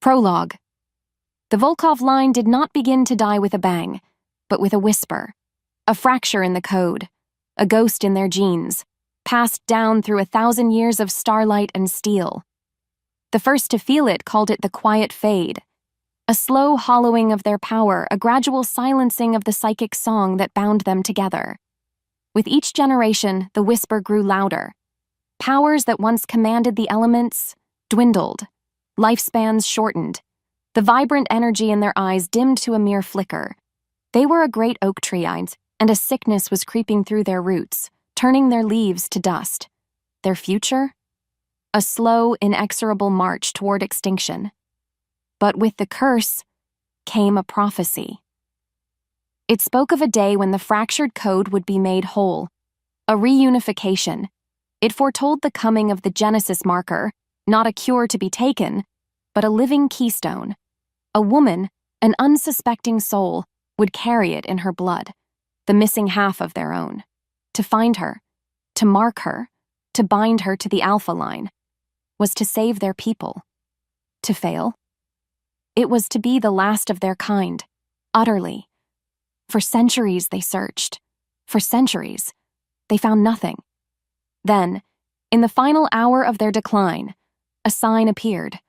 Prologue. The Volkov line did not begin to die with a bang, but with a whisper, a fracture in the code, a ghost in their genes, passed down through 1,000 years of starlight and steel. The first to feel it called it the quiet fade, a slow hollowing of their power, a gradual silencing of the psychic song that bound them together. With each generation, the whisper grew louder. Powers that once commanded the elements dwindled. Lifespans shortened. The vibrant energy in their eyes dimmed to a mere flicker. They were a great oak tree, and a sickness was creeping through their roots, turning their leaves to dust. Their future? A slow, inexorable march toward extinction. But with the curse came a prophecy. It spoke of a day when the fractured code would be made whole, a reunification. It foretold the coming of the Genesis marker, not a cure to be taken, but a living keystone. A woman, an unsuspecting soul, would carry it in her blood, the missing half of their own. To find her, to mark her, to bind her to the Alpha line, was to save their people. To fail? It was to be the last of their kind, utterly. For centuries they searched. For centuries, they found nothing. Then, in the final hour of their decline, a sign appeared.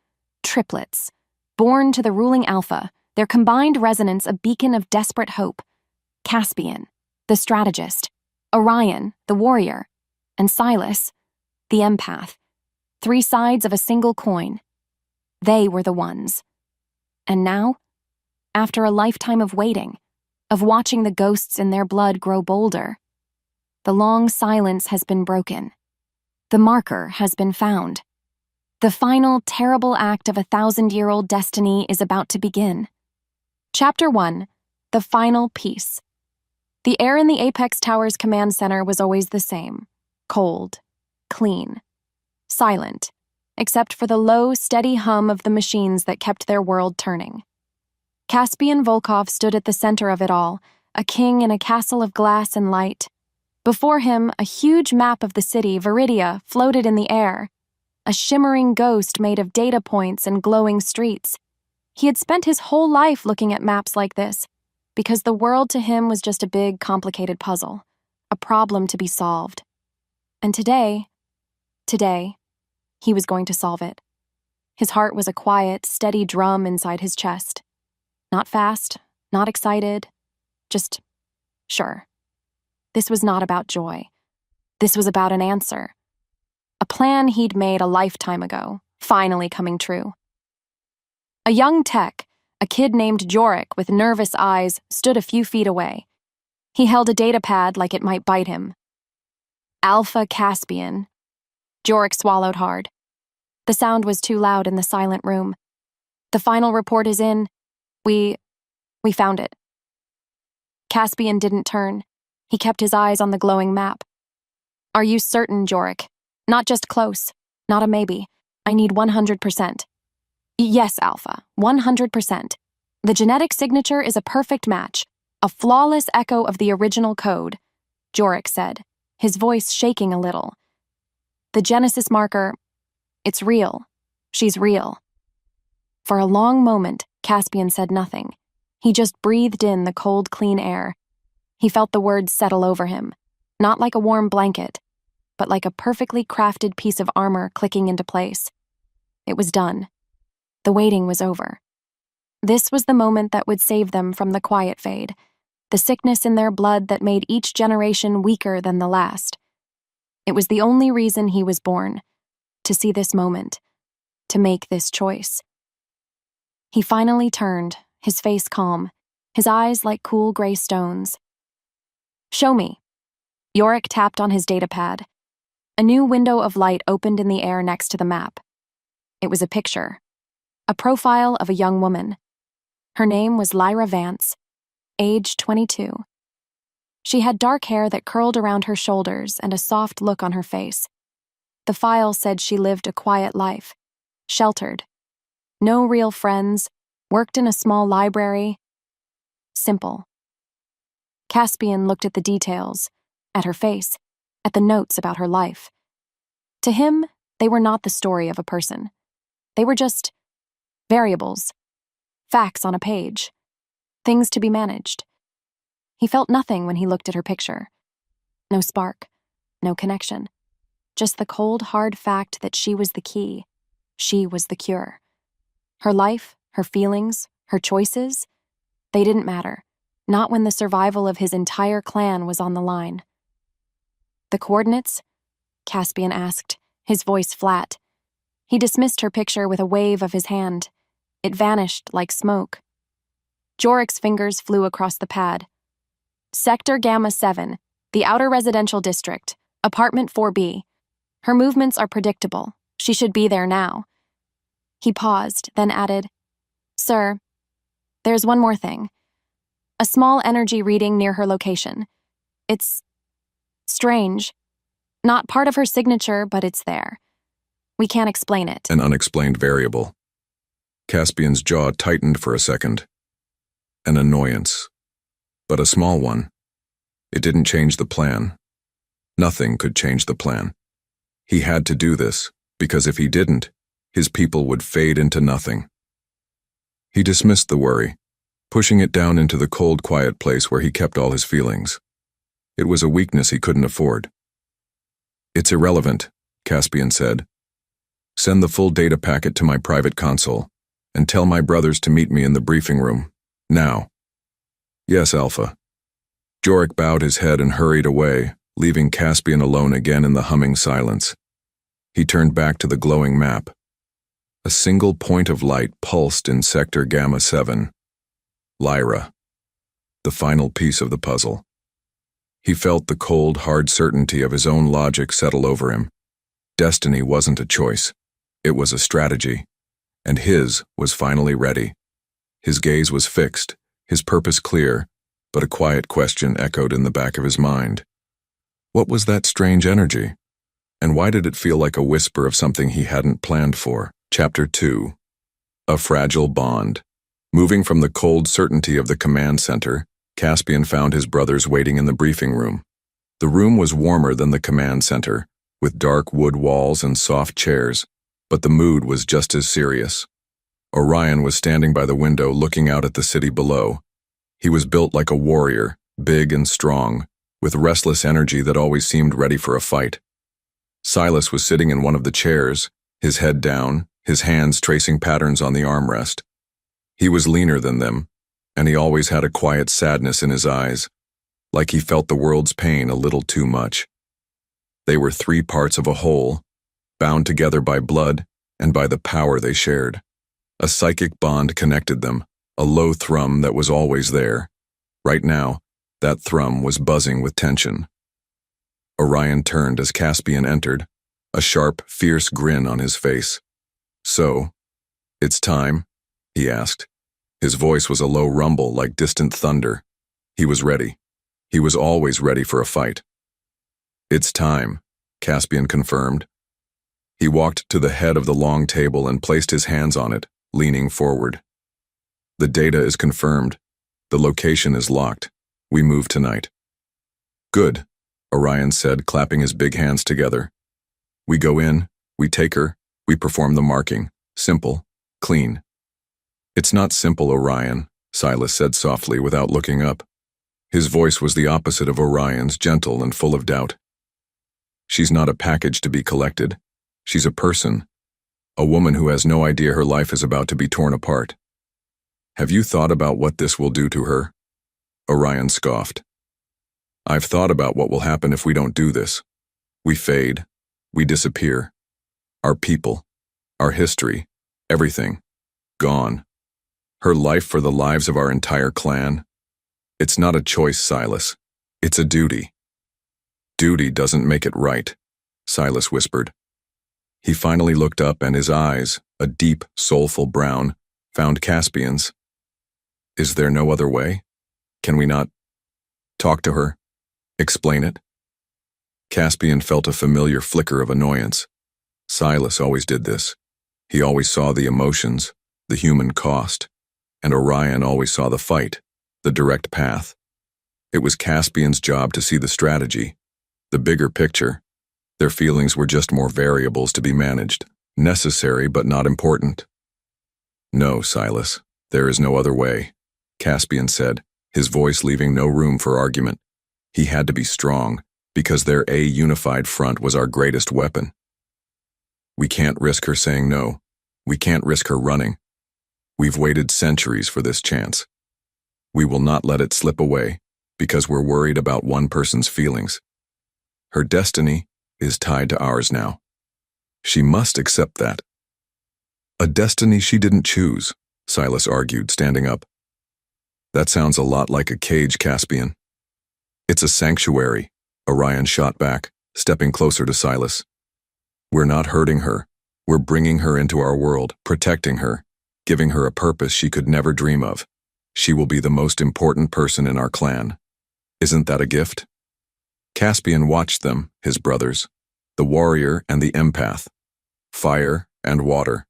Triplets, born to the ruling Alpha, their combined resonance a beacon of desperate hope. Caspian, the strategist, Orion, the warrior, and Silas, the empath. 3 sides of a single coin. They were the ones. And now, after a lifetime of waiting, of watching the ghosts in their blood grow bolder, the long silence has been broken. The marker has been found. The final terrible act of 1,000-year-old destiny is about to begin. Chapter 1. The Final Piece. The air in the Apex Tower's command center was always the same. Cold. Clean. Silent. Except for the low, steady hum of the machines that kept their world turning. Caspian Volkov stood at the center of it all, a king in a castle of glass and light. Before him, a huge map of the city, Viridia, floated in the air, a shimmering ghost made of data points and glowing streets. He had spent his whole life looking at maps like this, because the world to him was just a big, complicated puzzle, a problem to be solved. And today, he was going to solve it. His heart was a quiet, steady drum inside his chest. Not fast, not excited, just sure. This was not about joy. This was about an answer. A plan he'd made a lifetime ago, finally coming true. A young tech, a kid named Jorik with nervous eyes, stood a few feet away. He held a data pad like it might bite him. Alpha Caspian. Jorik swallowed hard. The sound was too loud in the silent room. The final report is in. We found it. Caspian didn't turn. He kept his eyes on the glowing map. Are you certain, Jorik? Not just close. Not a maybe. I need 100%. Yes, Alpha, 100%. The genetic signature is a perfect match, a flawless echo of the original code, Jorik said, his voice shaking a little. The Genesis marker, it's real. She's real. For a long moment, Caspian said nothing. He just breathed in the cold, clean air. He felt the words settle over him, not like a warm blanket, but like a perfectly crafted piece of armor clicking into place. It was done. The waiting was over. This was the moment that would save them from the quiet fade, the sickness in their blood that made each generation weaker than the last. It was the only reason he was born, to see this moment, to make this choice. He finally turned, his face calm, his eyes like cool gray stones. Show me. Jorik tapped on his data pad. A new window of light opened in the air next to the map. It was a picture. A profile of a young woman. Her name was Lyra Vance, age 22. She had dark hair that curled around her shoulders and a soft look on her face. The file said she lived a quiet life, sheltered. No real friends, worked in a small library. Simple. Caspian looked at the details, at her face, at the notes about her life. To him, they were not the story of a person. They were just Variables. Facts on a page. Things to be managed. He felt nothing when he looked at her picture. No spark. No connection. Just the cold, hard fact that she was the key. She was the cure. Her life, her feelings, her choices, they didn't matter. Not when the survival of his entire clan was on the line. The coordinates? Caspian asked, his voice flat. He dismissed her picture with a wave of his hand. It vanished like smoke. Jorik's fingers flew across the pad. Sector Gamma 7, the outer residential district, apartment 4B. Her movements are predictable. She should be there now. He paused, then added, Sir, there's one more thing. A small energy reading near her location. It's strange. Not part of her signature, but it's there. We can't explain it. An unexplained variable. Caspian's jaw tightened for a second. An annoyance. But a small one. It didn't change the plan. Nothing could change the plan. He had to do this, because if he didn't, his people would fade into nothing. He dismissed the worry, pushing it down into the cold, quiet place where he kept all his feelings. It was a weakness he couldn't afford. It's irrelevant, Caspian said. Send the full data packet to my private console, and tell my brothers to meet me in the briefing room, now. Yes, Alpha. Jorik bowed his head and hurried away, leaving Caspian alone again in the humming silence. He turned back to the glowing map. A single point of light pulsed in Sector Gamma 7. Lyra. The final piece of the puzzle. He felt the cold, hard certainty of his own logic settle over him. Destiny wasn't a choice. It was a strategy. And his was finally ready. His gaze was fixed, his purpose clear, but a quiet question echoed in the back of his mind. What was that strange energy? And why did it feel like a whisper of something he hadn't planned for? Chapter 2. A fragile bond. Moving from the cold certainty of the command center, Caspian found his brothers waiting in the briefing room. The room was warmer than the command center, with dark wood walls and soft chairs, but the mood was just as serious. Orion was standing by the window looking out at the city below. He was built like a warrior, big and strong, with restless energy that always seemed ready for a fight. Silas was sitting in one of the chairs, his head down, his hands tracing patterns on the armrest. He was leaner than them, and he always had a quiet sadness in his eyes, like he felt the world's pain a little too much. They were three parts of a whole, bound together by blood and by the power they shared. A psychic bond connected them, a low thrum that was always there. Right now, that thrum was buzzing with tension. Orion turned as Caspian entered, a sharp, fierce grin on his face. So, it's time? He asked. His voice was a low rumble like distant thunder. He was ready. He was always ready for a fight. It's time, Caspian confirmed. He walked to the head of the long table and placed his hands on it, leaning forward. The data is confirmed. The location is locked. We move tonight. Good, Orion said, clapping his big hands together. We go in, we take her, we perform the marking. Simple, clean. It's not simple, Orion, Silas said softly without looking up. His voice was the opposite of Orion's, gentle and full of doubt. She's not a package to be collected. She's a person. A woman who has no idea her life is about to be torn apart. Have you thought about what this will do to her? Orion scoffed. I've thought about what will happen if we don't do this. We fade. We disappear. Our people, our history, everything, gone. Her life for the lives of our entire clan. It's not a choice, Silas. It's a duty. Duty doesn't make it right, Silas whispered. He finally looked up and his eyes, a deep, soulful brown, found Caspian's. Is there no other way? Can we not talk to her? Explain it? Caspian felt a familiar flicker of annoyance. Silas always did this. He always saw the emotions, the human cost, and Orion always saw the fight, the direct path. It was Caspian's job to see the strategy, the bigger picture. Their feelings were just more variables to be managed, necessary but not important. No, Silas, there is no other way, Caspian said, his voice leaving no room for argument. He had to be strong, because their unified front was our greatest weapon. We can't risk her saying no. We can't risk her running. We've waited centuries for this chance. We will not let it slip away, because we're worried about one person's feelings. Her destiny is tied to ours now. She must accept that. A destiny she didn't choose, Silas argued, standing up. That sounds a lot like a cage, Caspian. It's a sanctuary, Orion shot back, stepping closer to Silas. We're not hurting her. We're bringing her into our world, protecting her, giving her a purpose she could never dream of. She will be the most important person in our clan. Isn't that a gift? Caspian watched them, his brothers, the warrior and the empath, fire and water.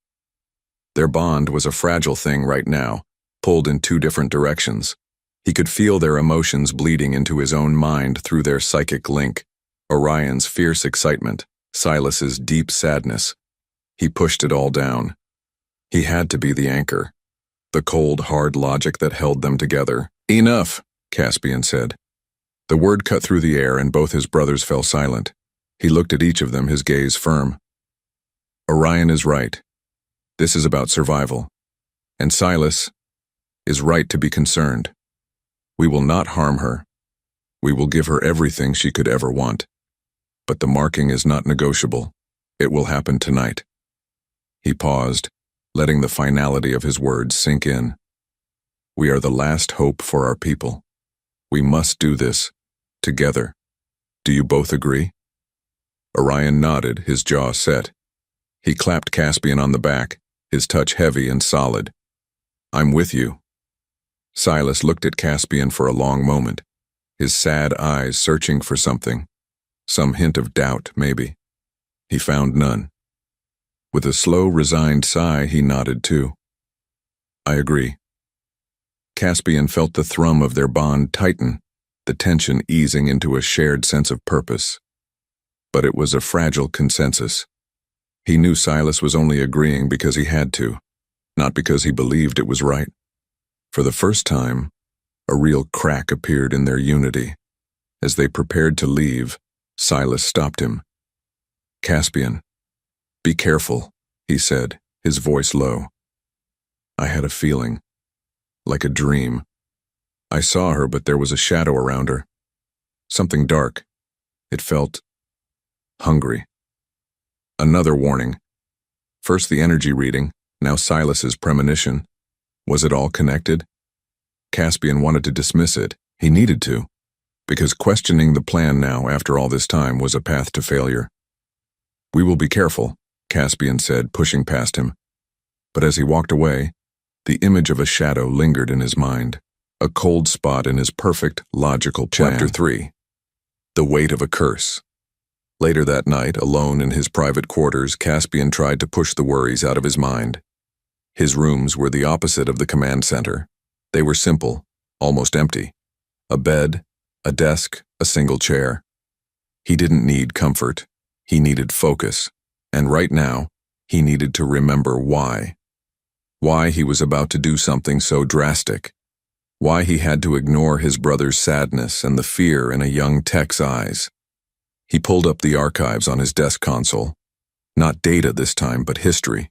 Their bond was a fragile thing right now, pulled in two different directions. He could feel their emotions bleeding into his own mind through their psychic link. Orion's fierce excitement, Silas's deep sadness. He pushed it all down. He had to be the anchor, the cold, hard logic that held them together. Enough, Caspian said. The word cut through the air and both his brothers fell silent. He looked at each of them, his gaze firm. Orion is right. This is about survival. And Silas is right to be concerned. We will not harm her. We will give her everything she could ever want. But the marking is not negotiable. It will happen tonight. He paused, letting the finality of his words sink in. We are the last hope for our people. We must do this, together. Do you both agree? Orion nodded, his jaw set. He clapped Caspian on the back, his touch heavy and solid. I'm with you. Silas looked at Caspian for a long moment, his sad eyes searching for something. Some hint of doubt, maybe. He found none. With a slow, resigned sigh, he nodded too. I agree. Caspian felt the thrum of their bond tighten, the tension easing into a shared sense of purpose. But it was a fragile consensus. He knew Silas was only agreeing because he had to, not because he believed it was right. For the first time, a real crack appeared in their unity. As they prepared to leave, Silas stopped him. Caspian, be careful, he said, his voice low. I had a feeling, like a dream. I saw her, but there was a shadow around her. Something dark. It felt hungry. Another warning. First the energy reading, now Silas's premonition. Was it all connected? Caspian wanted to dismiss it. He needed to, because questioning the plan now, after all this time, was a path to failure. We will be careful, Caspian said, pushing past him. But as he walked away, the image of a shadow lingered in his mind, a cold spot in his perfect, logical plan. Chapter 3. The Weight of a Curse. Later that night, alone in his private quarters, Caspian tried to push the worries out of his mind. His rooms were the opposite of the command center. They were simple, almost empty. A bed, a desk, a single chair. He didn't need comfort. He needed focus. And right now, he needed to remember why. Why he was about to do something so drastic. Why he had to ignore his brother's sadness and the fear in a young tech's eyes. He pulled up the archives on his desk console. Not data this time, but history.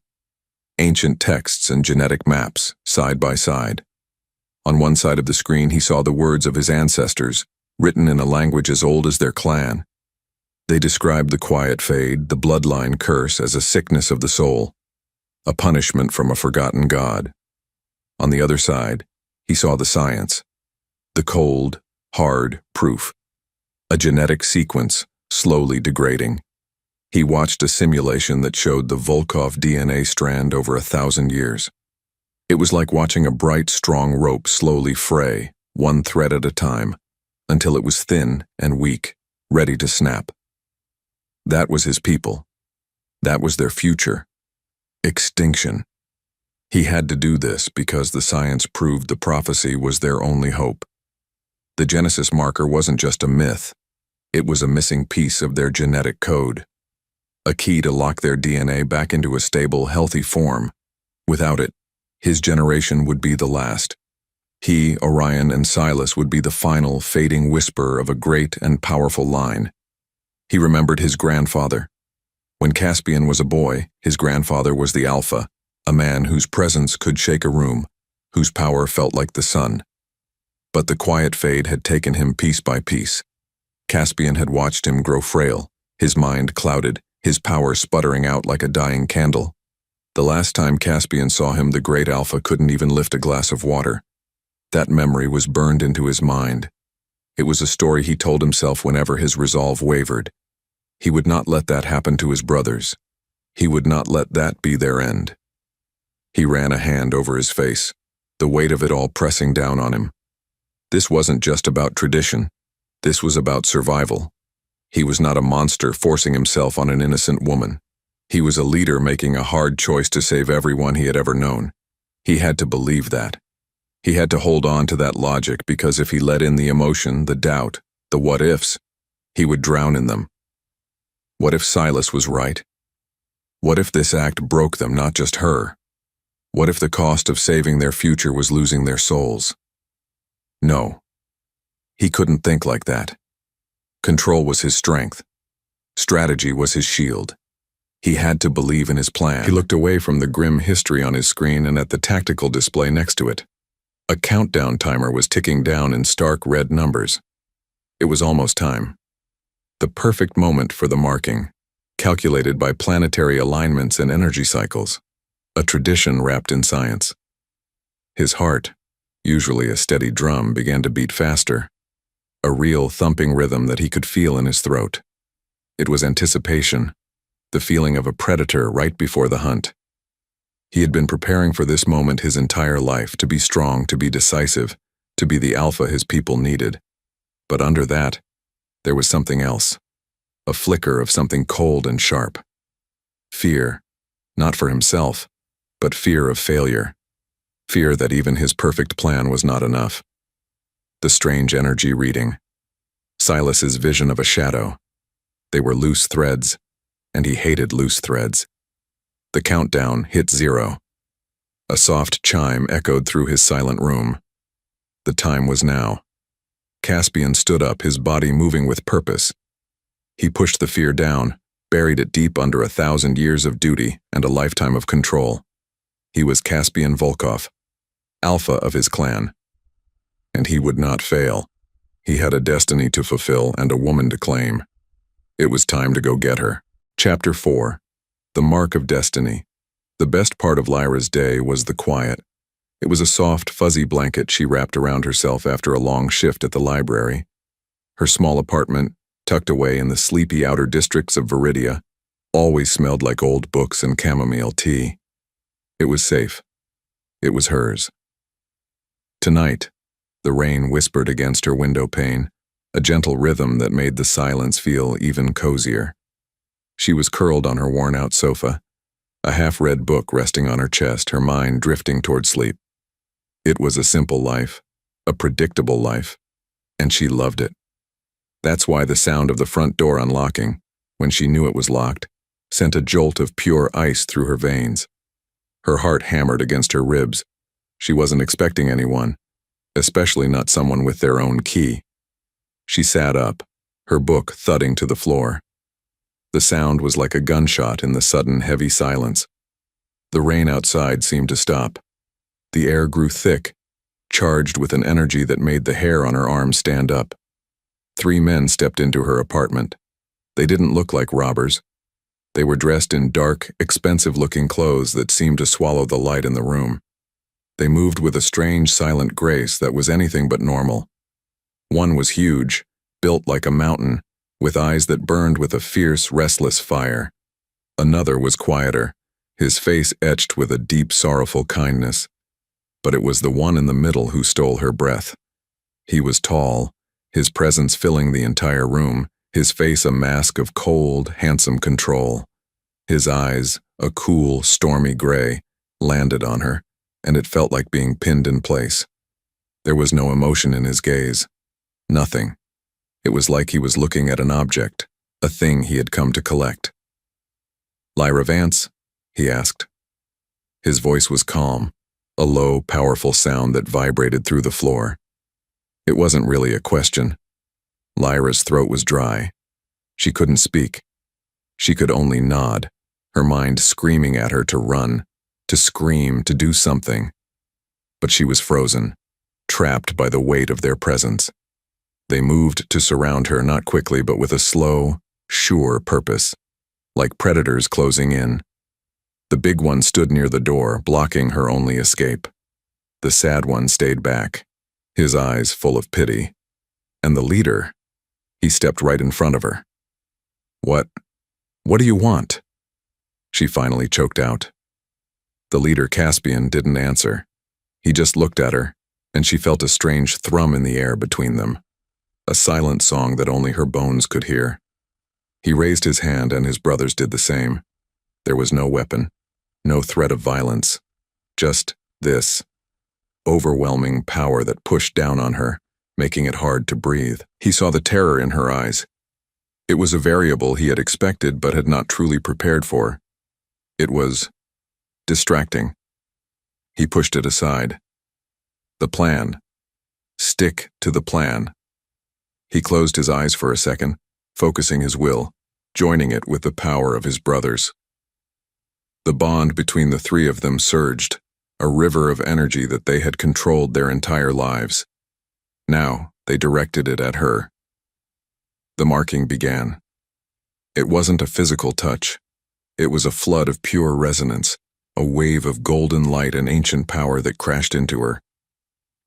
Ancient texts and genetic maps, side by side. On one side of the screen he saw the words of his ancestors, written in a language as old as their clan. They described the quiet fade, the bloodline curse, as a sickness of the soul, a punishment from a forgotten god. On the other side, he saw the science, the cold, hard proof, a genetic sequence slowly degrading. He watched a simulation that showed the Volkov DNA strand over 1,000 years. It was like watching a bright, strong rope slowly fray, one thread at a time, until it was thin and weak, ready to snap. That was his people. That was their future. Extinction. He had to do this because the science proved the prophecy was their only hope. The Genesis marker wasn't just a myth. It was a missing piece of their genetic code. A key to lock their DNA back into a stable, healthy form. Without it, His generation would be the last. He, Orion, and Silas would be the final, fading whisper of a great and powerful line. He remembered his grandfather. When Caspian was a boy, his grandfather was the Alpha, a man whose presence could shake a room, whose power felt like the sun. But the quiet fade had taken him piece by piece. Caspian had watched him grow frail, his mind clouded, his power sputtering out like a dying candle. The last time Caspian saw him, the great Alpha couldn't even lift a glass of water. That memory was burned into his mind. It was a story he told himself whenever his resolve wavered. He would not let that happen to his brothers. He would not let that be their end. He ran a hand over his face, the weight of it all pressing down on him. This wasn't just about tradition. This was about survival. He was not a monster forcing himself on an innocent woman. He was a leader making a hard choice to save everyone he had ever known. He had to believe that. He had to hold on to that logic, because if he let in the emotion, the doubt, the what-ifs, he would drown in them. What if Silas was right? What if this act broke them, not just her? What if the cost of saving their future was losing their souls? No. He couldn't think like that. Control was his strength. Strategy was his shield. He had to believe in his plan. He looked away from the grim history on his screen and at the tactical display next to it. A countdown timer was ticking down in stark red numbers. It was almost time. The perfect moment for the marking, calculated by planetary alignments and energy cycles. A tradition wrapped in science. His heart, usually a steady drum, began to beat faster. A real thumping rhythm that he could feel in his throat. It was anticipation, the feeling of a predator right before the hunt. He had been preparing for this moment his entire life, to be strong, to be decisive, to be the Alpha his people needed. But under that, there was something else. A flicker of something cold and sharp. Fear, not for himself, but fear of failure. Fear that even his perfect plan was not enough. The strange energy reading. Silas's vision of a shadow. They were loose threads, and he hated loose threads. The countdown hit 0. A soft chime echoed through his silent room. The time was now. Caspian stood up, his body moving with purpose. He pushed the fear down, buried it deep under 1,000 years of duty and a lifetime of control. He was Caspian Volkov, Alpha of his clan. And he would not fail. He had a destiny to fulfill and a woman to claim. It was time to go get her. Chapter 4. The Mark of Destiny. The best part of Lyra's day was the quiet. It was a soft, fuzzy blanket she wrapped around herself after a long shift at the library. Her small apartment, tucked away in the sleepy outer districts of Viridia, always smelled like old books and chamomile tea. It was safe. It was hers. Tonight, the rain whispered against her window pane, a gentle rhythm that made the silence feel even cozier. She was curled on her worn-out sofa, a half-read book resting on her chest, her mind drifting toward sleep. It was a simple life, a predictable life, and she loved it. That's why the sound of the front door unlocking, when she knew it was locked, sent a jolt of pure ice through her veins. Her heart hammered against her ribs. She wasn't expecting anyone, especially not someone with their own key. She sat up, her book thudding to the floor. The sound was like a gunshot in the sudden, heavy silence. The rain outside seemed to stop. The air grew thick, charged with an energy that made the hair on her arms stand up. 3 men stepped into her apartment. They didn't look like robbers. They were dressed in dark, expensive-looking clothes that seemed to swallow the light in the room. They moved with a strange, silent grace that was anything but normal. One was huge, built like a mountain, with eyes that burned with a fierce, restless fire. Another was quieter, his face etched with a deep, sorrowful kindness. But it was the one in the middle who stole her breath. He was tall, his presence filling the entire room, his face a mask of cold, handsome control. His eyes, a cool, stormy gray, landed on her, and it felt like being pinned in place. There was no emotion in his gaze. Nothing. It was like he was looking at an object, a thing he had come to collect. "Lyra Vance?" he asked. His voice was calm, a low, powerful sound that vibrated through the floor. It wasn't really a question. Lyra's throat was dry. She couldn't speak. She could only nod, her mind screaming at her to run, to scream, to do something. But she was frozen, trapped by the weight of their presence. They moved to surround her, not quickly, but with a slow, sure purpose, like predators closing in. The big one stood near the door, blocking her only escape. The sad one stayed back, his eyes full of pity. And the leader, he stepped right in front of her. What do you want?" she finally choked out. The leader, Caspian, didn't answer. He just looked at her, and she felt a strange thrum in the air between them, a silent song that only her bones could hear. He raised his hand, and his brothers did the same. There was no weapon, no threat of violence, just this overwhelming power that pushed down on her, making it hard to breathe. He saw the terror in her eyes. It was a variable he had expected but had not truly prepared for. It was distracting. He pushed it aside. The plan. Stick to the plan. He closed his eyes for a second, focusing his will, joining it with the power of his brothers. The bond between the three of them surged, a river of energy that they had controlled their entire lives. Now they directed it at her. The marking began. It wasn't a physical touch. It was a flood of pure resonance, a wave of golden light and ancient power that crashed into her.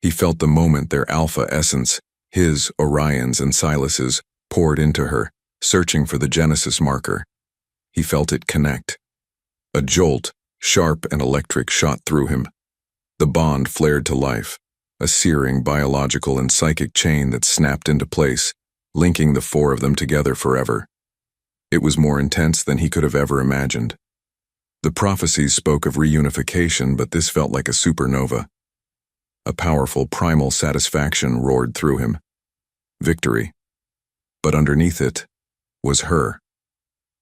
He felt the moment their alpha essence, his, Orion's, and Silas's, poured into her, searching for the Genesis marker. He felt it connect. A jolt, sharp and electric, shot through him. The bond flared to life, a searing biological and psychic chain that snapped into place, linking the four of them together forever. It was more intense than he could have ever imagined. The prophecies spoke of reunification, but this felt like a supernova. A powerful, primal satisfaction roared through him. Victory. But underneath it was her.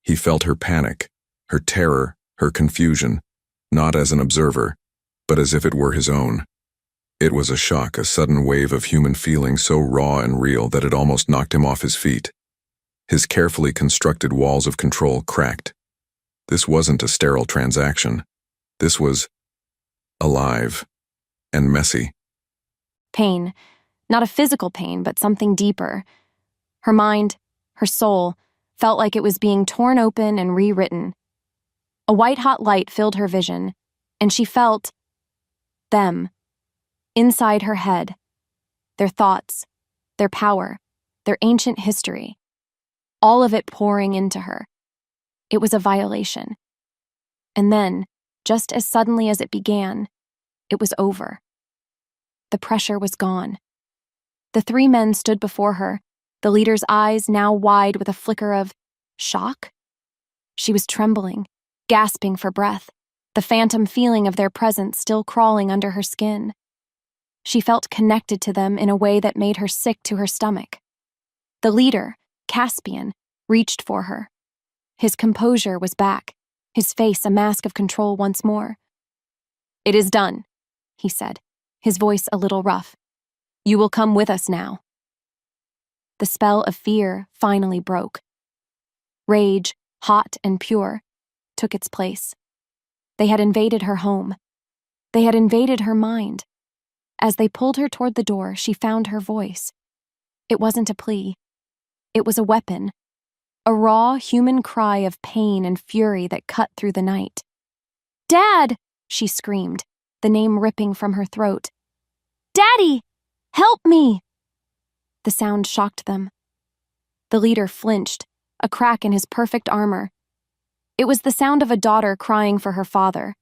He felt her panic, her terror, her confusion, not as an observer, but as if it were his own. It was a shock, a sudden wave of human feeling so raw and real that it almost knocked him off his feet. His carefully constructed walls of control cracked. This wasn't a sterile transaction. This was alive and messy. Pain. Not a physical pain, but something deeper. Her mind, her soul, felt like it was being torn open and rewritten. A white-hot light filled her vision, and she felt them. Inside her head, their thoughts, their power, their ancient history, all of it pouring into her. It was a violation. And then, just as suddenly as it began, it was over. The pressure was gone. The three men stood before her, the leader's eyes now wide with a flicker of shock. She was trembling, gasping for breath, the phantom feeling of their presence still crawling under her skin. She felt connected to them in a way that made her sick to her stomach. The leader, Caspian, reached for her. His composure was back, his face a mask of control once more. "It is done," he said, his voice a little rough. "You will come with us now." The spell of fear finally broke. Rage, hot and pure, took its place. They had invaded her home. They had invaded her mind. As they pulled her toward the door, she found her voice. It wasn't a plea. It was a weapon. A raw, human cry of pain and fury that cut through the night. "Dad!" she screamed, the name ripping from her throat. "Daddy! Help me!" The sound shocked them. The leader flinched, a crack in his perfect armor. It was the sound of a daughter crying for her father,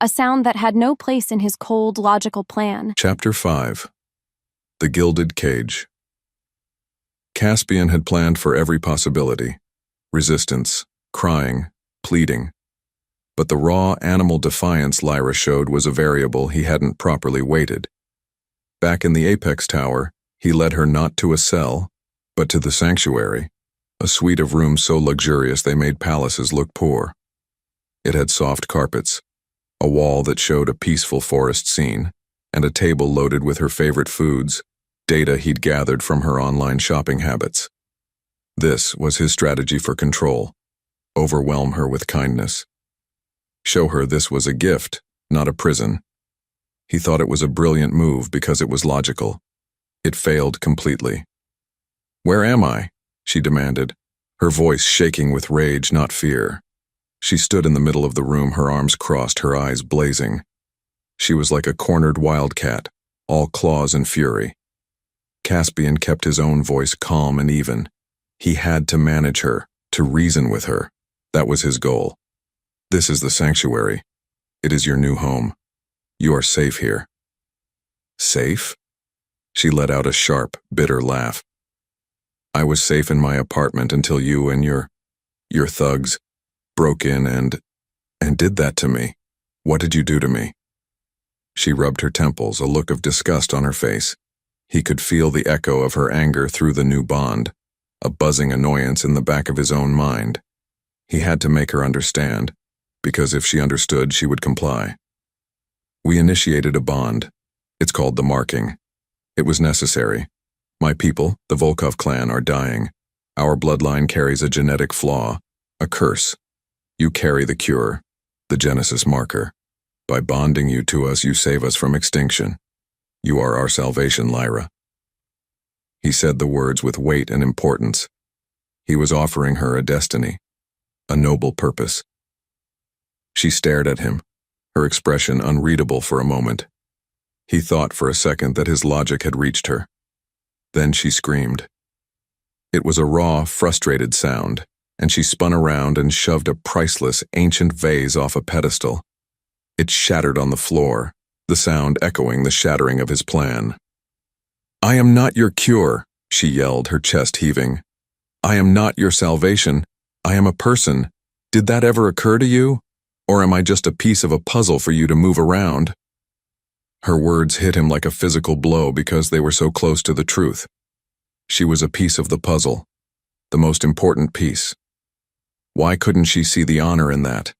a sound that had no place in his cold, logical plan. Chapter 5. The Gilded Cage. Caspian had planned for every possibility. Resistance, crying, pleading. But the raw animal defiance Lyra showed was a variable he hadn't properly weighted. Back in the Apex Tower, he led her not to a cell, but to the sanctuary, a suite of rooms so luxurious they made palaces look poor. It had soft carpets, a wall that showed a peaceful forest scene, and a table loaded with her favorite foods, data he'd gathered from her online shopping habits. This was his strategy for control: overwhelm her with kindness. Show her this was a gift, not a prison. He thought it was a brilliant move because it was logical. It failed completely. "Where am I?" she demanded, her voice shaking with rage, not fear. She stood in the middle of the room, her arms crossed, her eyes blazing. She was like a cornered wildcat, all claws and fury. Caspian kept his own voice calm and even. He had to manage her, to reason with her. That was his goal. "This is the sanctuary. It is your new home. You are safe here." "Safe?" She let out a sharp, bitter laugh. "I was safe in my apartment until you and your thugs broke in and did that to me. What did you do to me?" She rubbed her temples, a look of disgust on her face. He could feel the echo of her anger through the new bond, a buzzing annoyance in the back of his own mind. He had to make her understand, because if she understood, she would comply. "We initiated a bond. It's called the marking. It was necessary. My people, the Volkov clan, are dying. Our bloodline carries a genetic flaw, a curse. You carry the cure, the Genesis marker. By bonding you to us, you save us from extinction. You are our salvation, Lyra." He said the words with weight and importance. He was offering her a destiny, a noble purpose. She stared at him, her expression unreadable for a moment. He thought for a second that his logic had reached her. Then she screamed. It was a raw, frustrated sound, and she spun around and shoved a priceless, ancient vase off a pedestal. It shattered on the floor, the sound echoing the shattering of his plan. "I am not your cure," she yelled, her chest heaving. "I am not your salvation. I am a person. Did that ever occur to you? Or am I just a piece of a puzzle for you to move around?" Her words hit him like a physical blow because they were so close to the truth. She was a piece of the puzzle, the most important piece. Why couldn't she see the honor in that?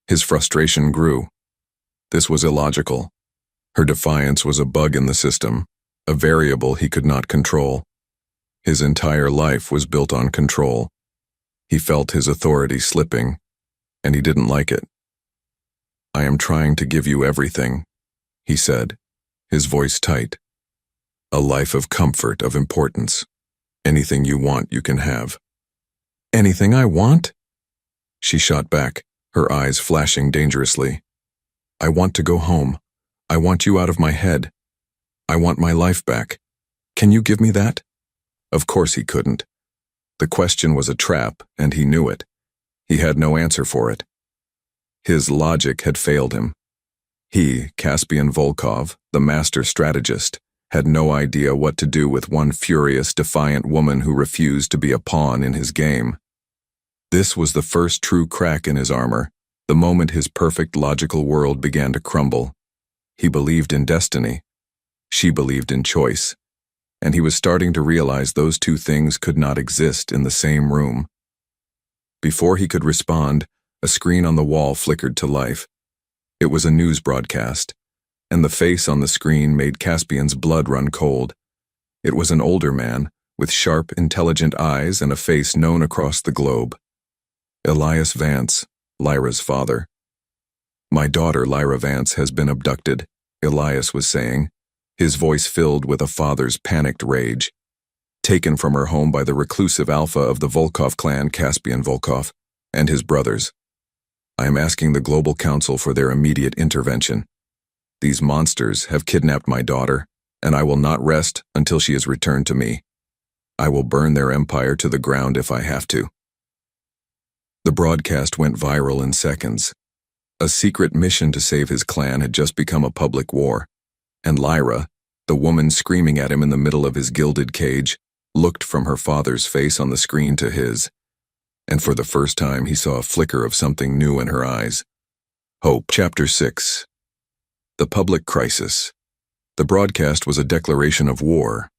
His frustration grew. This was illogical. Her defiance was a bug in the system, a variable he could not control. His entire life was built on control. He felt his authority slipping, and he didn't like it. "I am trying to give you everything," he said, his voice tight. "A life of comfort, of importance. Anything you want, you can have." "Anything I want?" She shot back, her eyes flashing dangerously. "I want to go home. I want you out of my head. I want my life back. Can you give me that?" Of course he couldn't. The question was a trap, and he knew it. He had no answer for it. His logic had failed him. He, Caspian Volkov, the master strategist, had no idea what to do with one furious, defiant woman who refused to be a pawn in his game. This was the first true crack in his armor, the moment his perfect logical world began to crumble. He believed in destiny. She believed in choice. And he was starting to realize those two things could not exist in the same room. Before he could respond, a screen on the wall flickered to life. It was a news broadcast, and the face on the screen made Caspian's blood run cold. It was an older man, with sharp, intelligent eyes and a face known across the globe. Elias Vance, Lyra's father. "My daughter, Lyra Vance, has been abducted," Elias was saying, his voice filled with a father's panicked rage. "Taken from her home by the reclusive alpha of the Volkov clan, Caspian Volkov, and his brothers. I am asking the Global Council for their immediate intervention. These monsters have kidnapped my daughter, and I will not rest until she is returned to me. I will burn their empire to the ground if I have to." The broadcast went viral in seconds. A secret mission to save his clan had just become a public war, and Lyra, the woman screaming at him in the middle of his gilded cage, looked from her father's face on the screen to his, and for the first time he saw a flicker of something new in her eyes. Hope. Chapter 6. The Public Crisis. The broadcast was a declaration of war,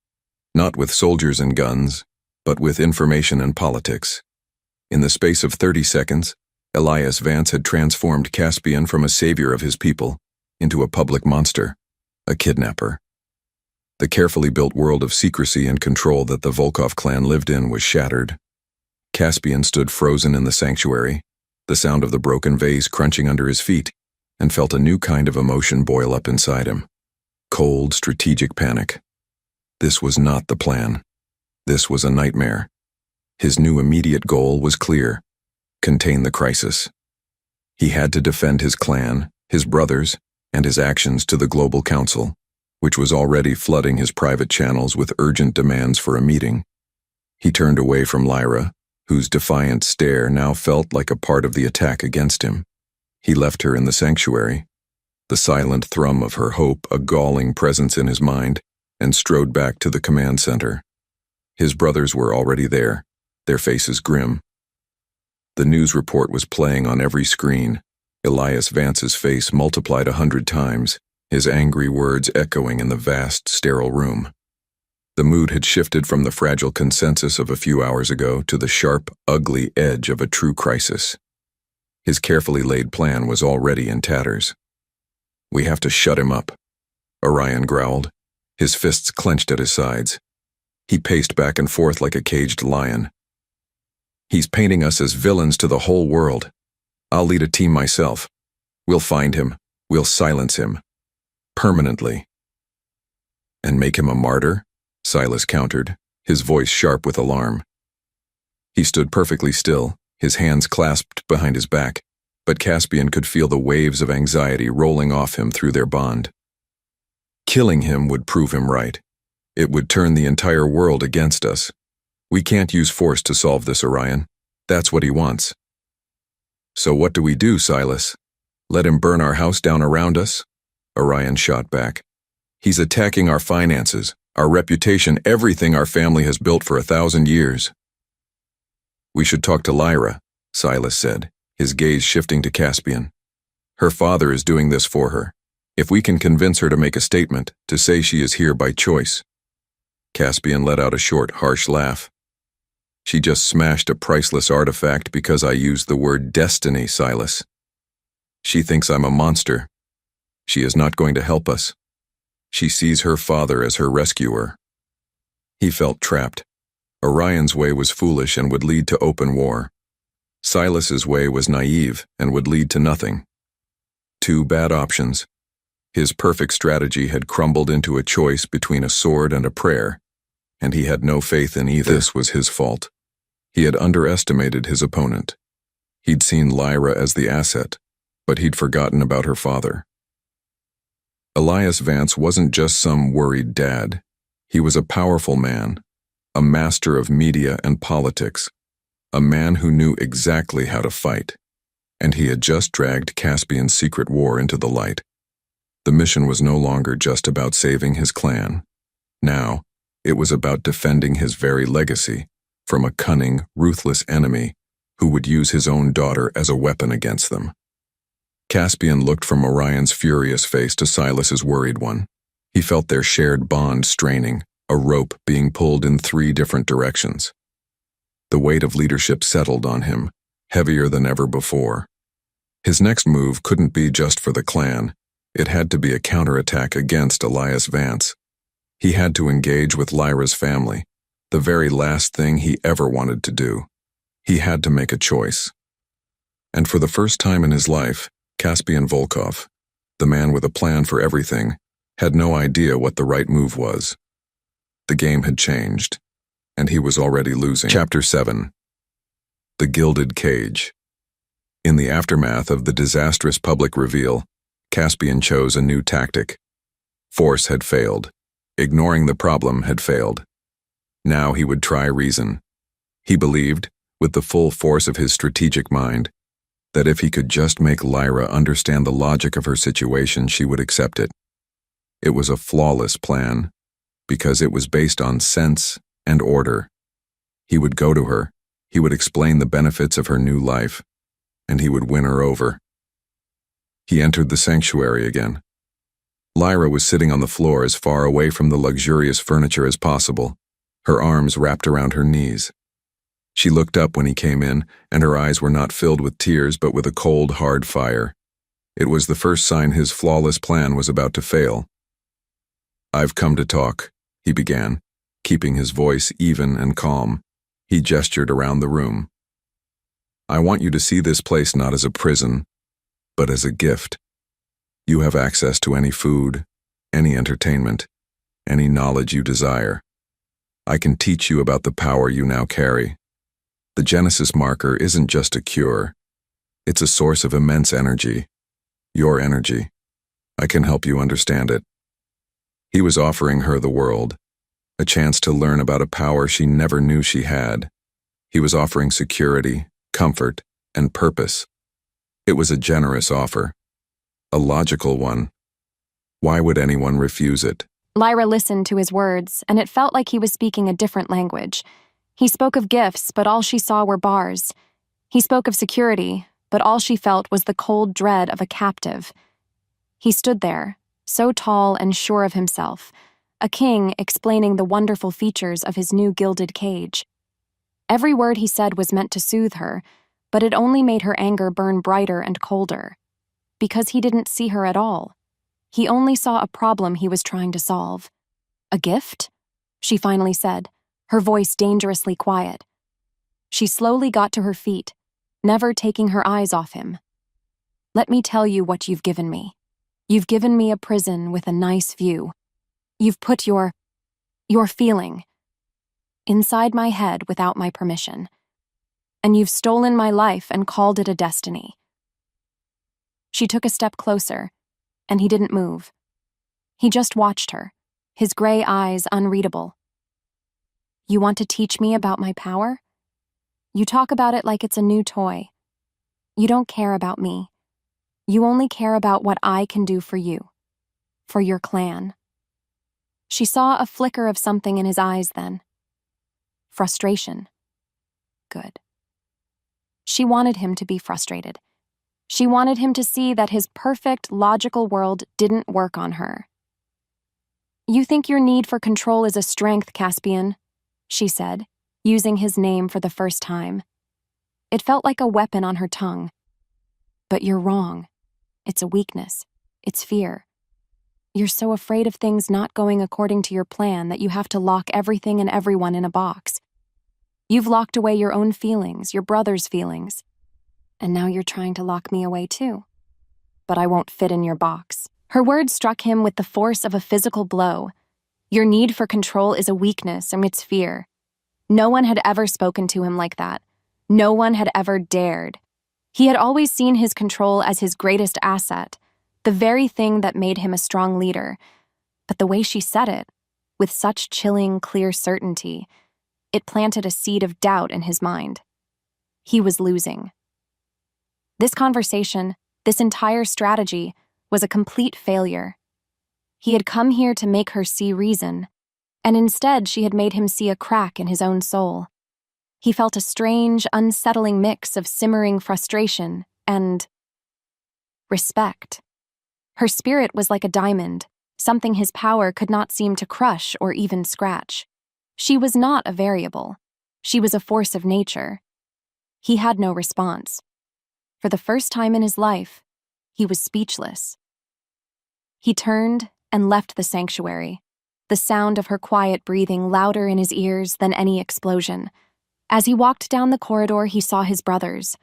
not with soldiers and guns, but with information and politics. In the space of 30 seconds, Elias Vance had transformed Caspian from a savior of his people into a public monster, a kidnapper. The carefully built world of secrecy and control that the Volkov clan lived in was shattered. Caspian stood frozen in the sanctuary, the sound of the broken vase crunching under his feet, and felt a new kind of emotion boil up inside him. Cold, strategic panic. This was not the plan. This was a nightmare. His new immediate goal was clear: contain the crisis. He had to defend his clan, his brothers, and his actions to the Global Council, which was already flooding his private channels with urgent demands for a meeting. He turned away from Lyra, whose defiant stare now felt like a part of the attack against him. He left her in the sanctuary, the silent thrum of her hope a galling presence in his mind, and strode back to the command center. His brothers were already there, their faces grim. The news report was playing on every screen, Elias Vance's face multiplied 100 times, his angry words echoing in the vast, sterile room. The mood had shifted from the fragile consensus of a few hours ago to the sharp, ugly edge of a true crisis. His carefully laid plan was already in tatters. "We have to shut him up," Orion growled, his fists clenched at his sides. He paced back and forth like a caged lion. "He's painting us as villains to the whole world. I'll lead a team myself. We'll find him. We'll silence him. Permanently." "And make him a martyr?" Silas countered, his voice sharp with alarm. He stood perfectly still, his hands clasped behind his back, but Caspian could feel the waves of anxiety rolling off him through their bond. Killing him would prove him right. It would turn the entire world against us. We can't use force to solve this, Orion. That's what he wants. "So what do we do, Silas? Let him burn our house down around us?" Orion shot back. "He's attacking our finances, our reputation, everything our family has built for 1,000 years. "We should talk to Lyra," Silas said, his gaze shifting to Caspian. "Her father is doing this for her. If we can convince her to make a statement, to say she is here by choice." Caspian let out a short, harsh laugh. "She just smashed a priceless artifact because I used the word destiny, Silas. She thinks I'm a monster. She is not going to help us. She sees her father as her rescuer." He felt trapped. Orion's way was foolish and would lead to open war. Silas's way was naive and would lead to nothing. Two bad options. His perfect strategy had crumbled into a choice between a sword and a prayer, and he had no faith in either. This was his fault. He had underestimated his opponent. He'd seen Lyra as the asset, but he'd forgotten about her father. Elias Vance wasn't just some worried dad. He was a powerful man, a master of media and politics, a man who knew exactly how to fight, and he had just dragged Caspian's secret war into the light. The mission was no longer just about saving his clan. Now, it was about defending his very legacy from a cunning, ruthless enemy who would use his own daughter as a weapon against them. Caspian looked from Orion's furious face to Silas's worried one. He felt their shared bond straining, a rope being pulled in 3 different directions. The weight of leadership settled on him, heavier than ever before. His next move couldn't be just for the clan. It had to be a counterattack against Elias Vance. He had to engage with Lyra's family, the very last thing he ever wanted to do. He had to make a choice. And for the first time in his life, Caspian Volkov, the man with a plan for everything, had no idea what the right move was. The game had changed, and he was already losing. Chapter 7. The Gilded Cage. In the aftermath of the disastrous public reveal, Caspian chose a new tactic. Force had failed. Ignoring the problem had failed. Now he would try reason. He believed, with the full force of his strategic mind, that if he could just make Lyra understand the logic of her situation, she would accept it. It was a flawless plan, because it was based on sense and order. He would go to her, he would explain the benefits of her new life, and he would win her over. He entered the sanctuary again. Lyra was sitting on the floor as far away from the luxurious furniture as possible, her arms wrapped around her knees. She looked up when he came in, and her eyes were not filled with tears but with a cold, hard fire. It was the first sign his flawless plan was about to fail. "I've come to talk," he began, keeping his voice even and calm. He gestured around the room. "I want you to see this place not as a prison, but as a gift. You have access to any food, any entertainment, any knowledge you desire. I can teach you about the power you now carry. The Genesis marker isn't just a cure. It's a source of immense energy. Your energy. I can help you understand it." He was offering her the world, a chance to learn about a power she never knew she had. He was offering security, comfort, and purpose. It was a generous offer. A logical one. Why would anyone refuse it? Lyra listened to his words, and it felt like he was speaking a different language. He spoke of gifts, but all she saw were bars. He spoke of security, but all she felt was the cold dread of a captive. He stood there, so tall and sure of himself, a king explaining the wonderful features of his new gilded cage. Every word he said was meant to soothe her, but it only made her anger burn brighter and colder. Because he didn't see her at all. He only saw a problem he was trying to solve. "A gift?" she finally said, her voice dangerously quiet. She slowly got to her feet, never taking her eyes off him. "Let me tell you what you've given me. You've given me a prison with a nice view. You've put your feeling inside my head without my permission. And you've stolen my life and called it a destiny." She took a step closer, and he didn't move. He just watched her, his gray eyes unreadable. "You want to teach me about my power? You talk about it like it's a new toy. You don't care about me. You only care about what I can do for you, for your clan." She saw a flicker of something in his eyes then. Frustration. Good. She wanted him to be frustrated. She wanted him to see that his perfect, logical world didn't work on her. "You think your need for control is a strength, Caspian," she said, using his name for the first time. It felt like a weapon on her tongue. "But you're wrong. It's a weakness. It's fear. You're so afraid of things not going according to your plan that you have to lock everything and everyone in a box. You've locked away your own feelings, your brother's feelings. And now you're trying to lock me away too. But I won't fit in your box." Her words struck him with the force of a physical blow. Your need for control is a weakness and it's fear. No one had ever spoken to him like that. No one had ever dared. He had always seen his control as his greatest asset, the very thing that made him a strong leader. But the way she said it, with such chilling, clear certainty, it planted a seed of doubt in his mind. He was losing. This conversation, this entire strategy, was a complete failure. He had come here to make her see reason, and instead she had made him see a crack in his own soul. He felt a strange, unsettling mix of simmering frustration and respect. Her spirit was like a diamond, something his power could not seem to crush or even scratch. She was not a variable. She was a force of nature. He had no response. For the first time in his life, he was speechless. He turned and left the sanctuary, the sound of her quiet breathing louder in his ears than any explosion. As he walked down the corridor, he saw his brothers.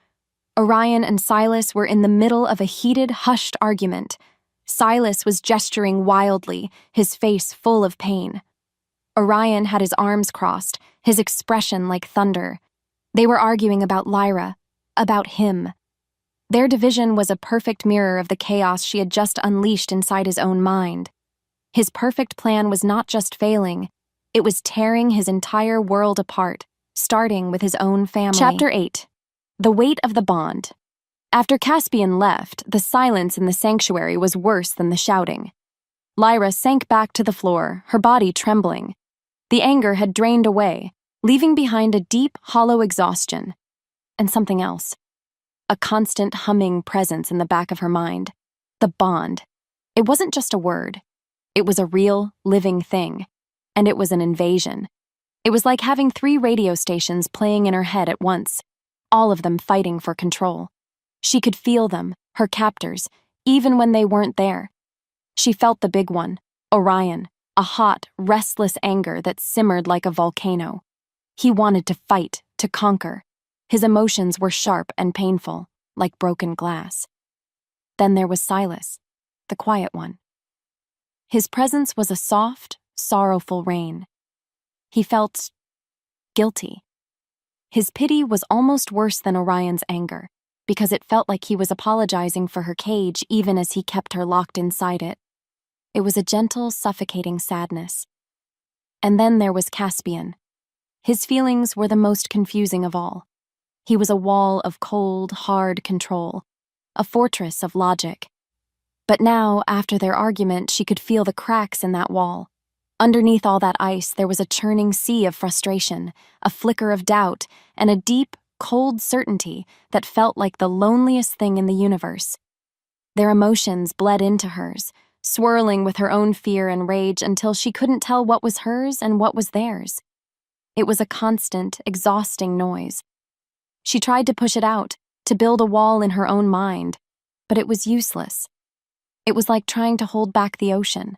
Orion and Silas were in the middle of a heated, hushed argument. Silas was gesturing wildly, his face full of pain. Orion had his arms crossed, his expression like thunder. They were arguing about Lyra, about him. Their division was a perfect mirror of the chaos she had just unleashed inside his own mind. His perfect plan was not just failing, it was tearing his entire world apart, starting with his own family. Chapter 8. The Weight of the Bond. After Caspian left, the silence in the sanctuary was worse than the shouting. Lyra sank back to the floor, her body trembling. The anger had drained away, leaving behind a deep, hollow exhaustion. And something else. A constant humming presence in the back of her mind. The bond. It wasn't just a word. It was a real, living thing. And it was an invasion. It was like having 3 radio stations playing in her head at once, all of them fighting for control. She could feel them, her captors, even when they weren't there. She felt the big one, Orion, a hot, restless anger that simmered like a volcano. He wanted to fight, to conquer. His emotions were sharp and painful, like broken glass. Then there was Silas, the quiet one. His presence was a soft, sorrowful rain. He felt guilty. His pity was almost worse than Orion's anger, because it felt like he was apologizing for her cage even as he kept her locked inside it. It was a gentle, suffocating sadness. And then there was Caspian. His feelings were the most confusing of all. He was a wall of cold, hard control, a fortress of logic. But now, after their argument, she could feel the cracks in that wall. Underneath all that ice, there was a churning sea of frustration, a flicker of doubt, and a deep, cold certainty that felt like the loneliest thing in the universe. Their emotions bled into hers, swirling with her own fear and rage until she couldn't tell what was hers and what was theirs. It was a constant, exhausting noise. She tried to push it out, to build a wall in her own mind, but it was useless. It was like trying to hold back the ocean.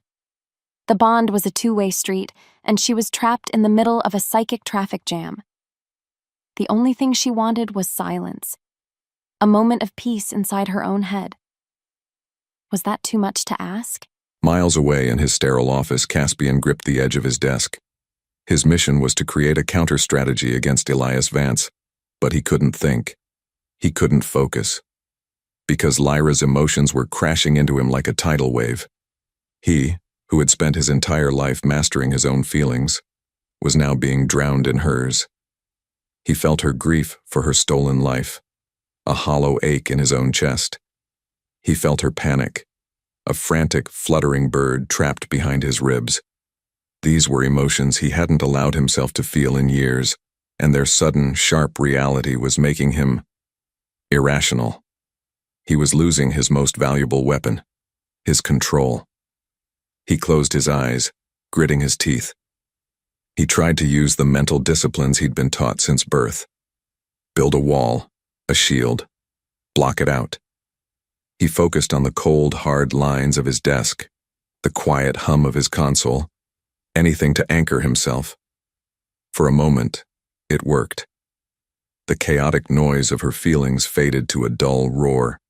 The bond was a 2-way street, and she was trapped in the middle of a psychic traffic jam. The only thing she wanted was silence, a moment of peace inside her own head. Was that too much to ask? Miles away in his sterile office, Caspian gripped the edge of his desk. His mission was to create a counter-strategy against Elias Vance, but he couldn't think. He couldn't focus. Because Lyra's emotions were crashing into him like a tidal wave. He, who had spent his entire life mastering his own feelings, was now being drowned in hers. He felt her grief for her stolen life, a hollow ache in his own chest. He felt her panic, a frantic, fluttering bird trapped behind his ribs. These were emotions he hadn't allowed himself to feel in years, and their sudden, sharp reality was making him irrational. He was losing his most valuable weapon, his control. He closed his eyes, gritting his teeth. He tried to use the mental disciplines he'd been taught since birth. Build a wall, a shield, block it out. He focused on the cold, hard lines of his desk, the quiet hum of his console, anything to anchor himself. For a moment, it worked. The chaotic noise of her feelings faded to a dull roar.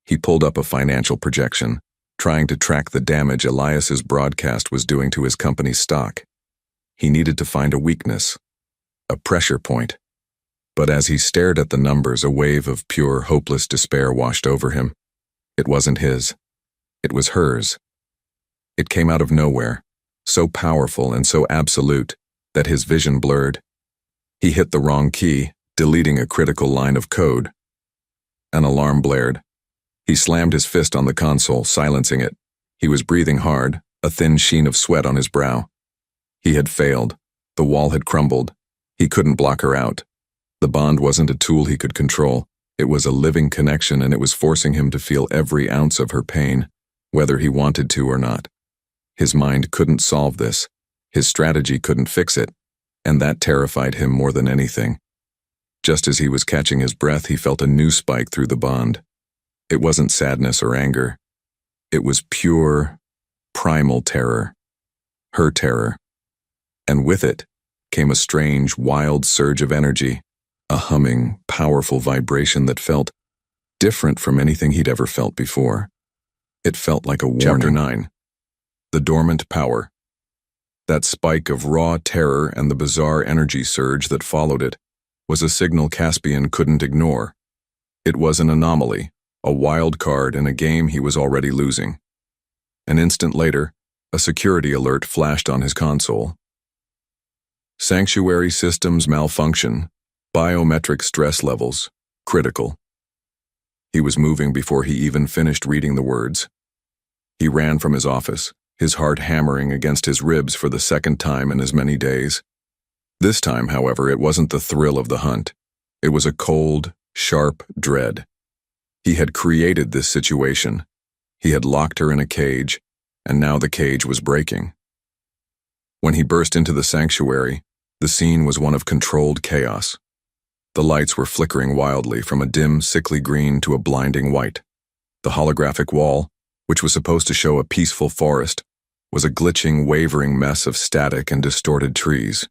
He pulled up a financial projection, trying to track the damage Elias's broadcast was doing to his company's stock. He needed to find a weakness, a pressure point. But as he stared at the numbers, a wave of pure, hopeless despair washed over him. It wasn't his. It was hers. It came out of nowhere, so powerful and so absolute that his vision blurred. He hit the wrong key, deleting a critical line of code. An alarm blared. He slammed his fist on the console, silencing it. He was breathing hard, a thin sheen of sweat on his brow. He had failed. The wall had crumbled. He couldn't block her out. The bond wasn't a tool he could control. It was a living connection, and it was forcing him to feel every ounce of her pain, whether he wanted to or not. His mind couldn't solve this. His strategy couldn't fix it, and that terrified him more than anything. Just as he was catching his breath, he felt a new spike through the bond. It wasn't sadness or anger. It was pure, primal terror. Her terror. And with it came a strange, wild surge of energy, a humming, powerful vibration that felt different from anything he'd ever felt before. It felt like a warning. Chapter 9. The Dormant Power. That spike of raw terror and the bizarre energy surge that followed it was a signal Caspian couldn't ignore. It was an anomaly, a wild card in a game he was already losing. An instant later, a security alert flashed on his console. Sanctuary systems malfunction. Biometric stress levels. Critical. He was moving before he even finished reading the words. He ran from his office, his heart hammering against his ribs for the second time in as many days. This time, however, it wasn't the thrill of the hunt. It was a cold, sharp dread. He had created this situation. He had locked her in a cage, and now the cage was breaking. When he burst into the sanctuary, The scene was one of controlled chaos. The lights were flickering wildly from a dim, sickly green to a blinding white. The holographic wall, which was supposed to show a peaceful forest, was a glitching, wavering mess of static and distorted trees.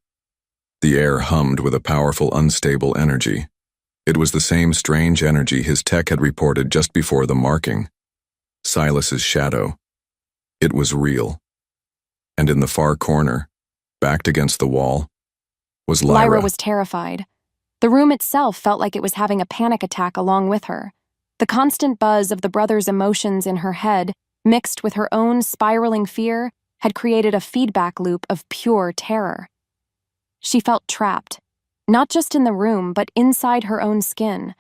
The air hummed with a powerful, unstable energy. It was the same strange energy his tech had reported just before the marking. Silas's shadow. It was real. And in the far corner, backed against the wall, was Lyra. Lyra was terrified. The room itself felt like it was having a panic attack along with her. The constant buzz of the brothers' emotions in her head, mixed with her own spiraling fear, had created a feedback loop of pure terror. She felt trapped, not just in the room, but inside her own skin.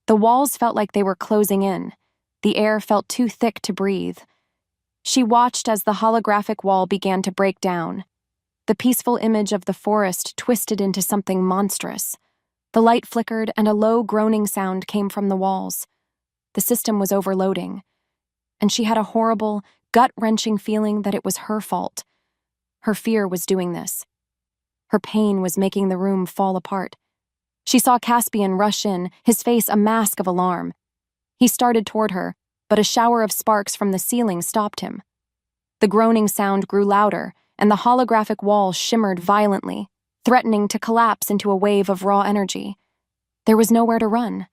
The walls felt like they were closing in. The air felt too thick to breathe. She watched as the holographic wall began to break down. The peaceful image of the forest twisted into something monstrous. The light flickered and a low groaning sound came from the walls. The system was overloading, and she had a horrible, gut-wrenching feeling that it was her fault. Her fear was doing this. Her pain was making the room fall apart. She saw Caspian rush in, his face a mask of alarm. He started toward her, but a shower of sparks from the ceiling stopped him. The groaning sound grew louder, and the holographic wall shimmered violently, threatening to collapse into a wave of raw energy. There was nowhere to run.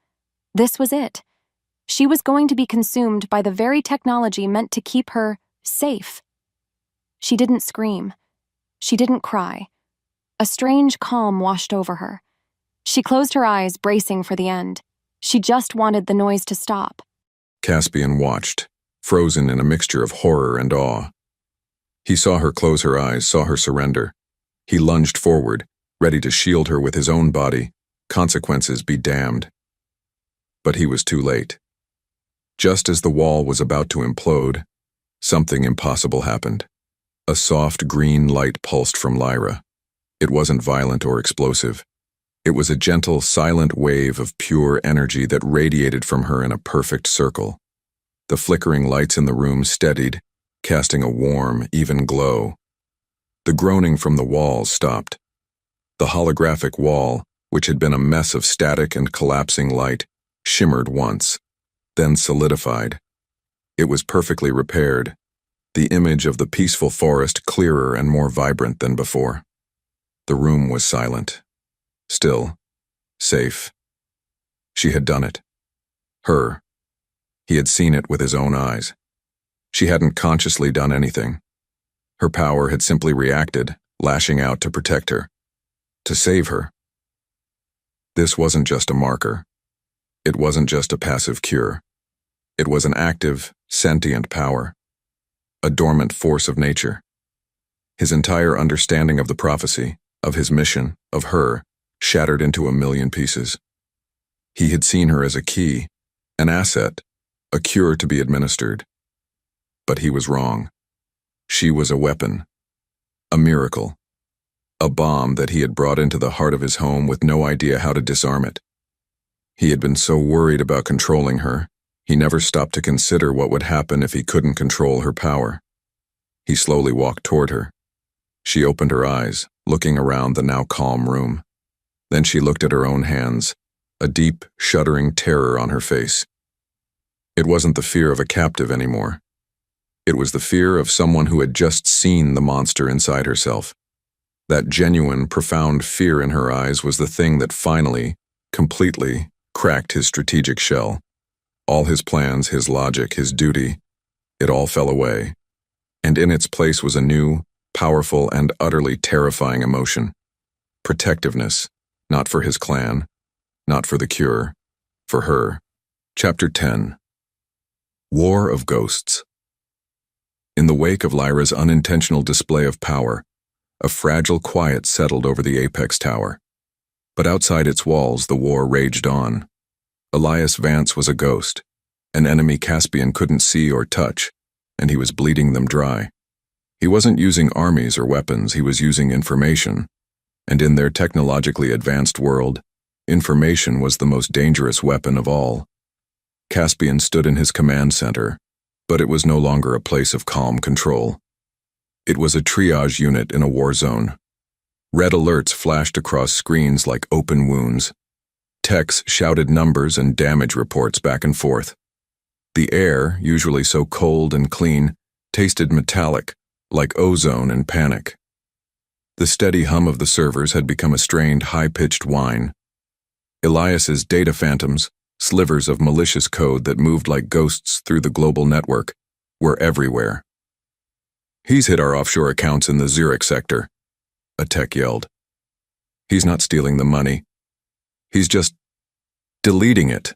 This was it. She was going to be consumed by the very technology meant to keep her safe. She didn't scream. She didn't cry. A strange calm washed over her. She closed her eyes, bracing for the end. She just wanted the noise to stop. Caspian watched, frozen in a mixture of horror and awe. He saw her close her eyes, saw her surrender. He lunged forward, ready to shield her with his own body, consequences be damned. But he was too late. Just as the wall was about to implode, something impossible happened. A soft green light pulsed from Lyra. It wasn't violent or explosive. It was a gentle, silent wave of pure energy that radiated from her in a perfect circle. The flickering lights in the room steadied, casting a warm, even glow. The groaning from the walls stopped. The holographic wall, which had been a mess of static and collapsing light, shimmered once, then solidified. It was perfectly repaired, the image of the peaceful forest clearer and more vibrant than before. The room was silent, still, safe. She had done it. Her. He had seen it with his own eyes. She hadn't consciously done anything. Her power had simply reacted, lashing out to protect her, to save her. This wasn't just a marker. It wasn't just a passive cure. It was an active, sentient power, a dormant force of nature. His entire understanding of the prophecy, of his mission, of her, shattered into a million pieces. He had seen her as a key, an asset, a cure to be administered. But he was wrong. She was a weapon, a miracle, a bomb that he had brought into the heart of his home with no idea how to disarm it. He had been so worried about controlling her, he never stopped to consider what would happen if he couldn't control her power. He slowly walked toward her. She opened her eyes, looking around the now calm room. Then she looked at her own hands, a deep, shuddering terror on her face. It wasn't the fear of a captive anymore. It was the fear of someone who had just seen the monster inside herself. That genuine, profound fear in her eyes was the thing that finally, completely, cracked his strategic shell. All his plans, his logic, his duty, it all fell away. And in its place was a new, powerful, and utterly terrifying emotion. Protectiveness, not for his clan, not for the cure, for her. Chapter 10. War of Ghosts. In the wake of Lyra's unintentional display of power, a fragile quiet settled over the apex tower. But outside its walls, the war raged on. Elias Vance was a ghost, an enemy Caspian couldn't see or touch, and he was bleeding them dry. He wasn't using armies or weapons, he was using information. And in their technologically advanced world, information was the most dangerous weapon of all. Caspian stood in his command center, but it was no longer a place of calm control. It was a triage unit in a war zone. Red alerts flashed across screens like open wounds. Techs shouted numbers and damage reports back and forth. The air, usually so cold and clean, tasted metallic, like ozone and panic. The steady hum of the servers had become a strained, high-pitched whine. Elias's data phantoms, slivers of malicious code that moved like ghosts through the global network, were everywhere. "He's hit our offshore accounts in the Zurich sector," a tech yelled. "He's not stealing the money. He's just deleting it."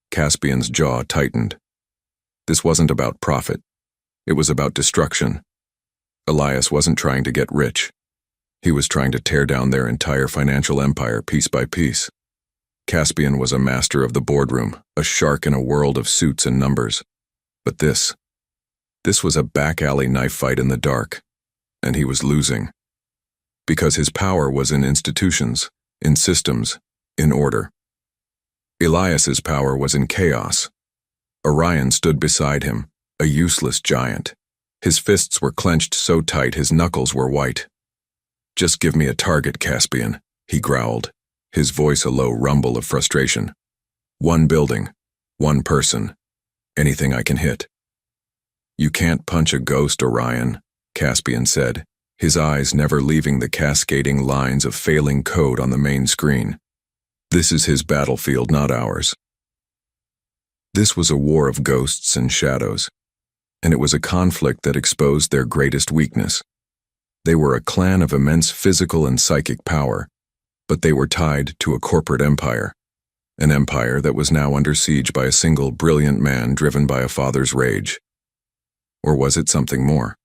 Caspian's jaw tightened. This wasn't about profit. It was about destruction. Elias wasn't trying to get rich. He was trying to tear down their entire financial empire piece by piece. Caspian was a master of the boardroom, a shark in a world of suits and numbers. But this was a back-alley knife fight in the dark, and he was losing. Because his power was in institutions, in systems, in order. Elias's power was in chaos. Orion stood beside him, a useless giant. His fists were clenched so tight his knuckles were white. "Just give me a target, Caspian," he growled, his voice a low rumble of frustration. "One building, one person, anything I can hit." "You can't punch a ghost, Orion," Caspian said, his eyes never leaving the cascading lines of failing code on the main screen. "This is his battlefield, not ours." This was a war of ghosts and shadows, and it was a conflict that exposed their greatest weakness. They were a clan of immense physical and psychic power, but they were tied to a corporate empire, an empire that was now under siege by a single brilliant man driven by a father's rage. Or was it something more?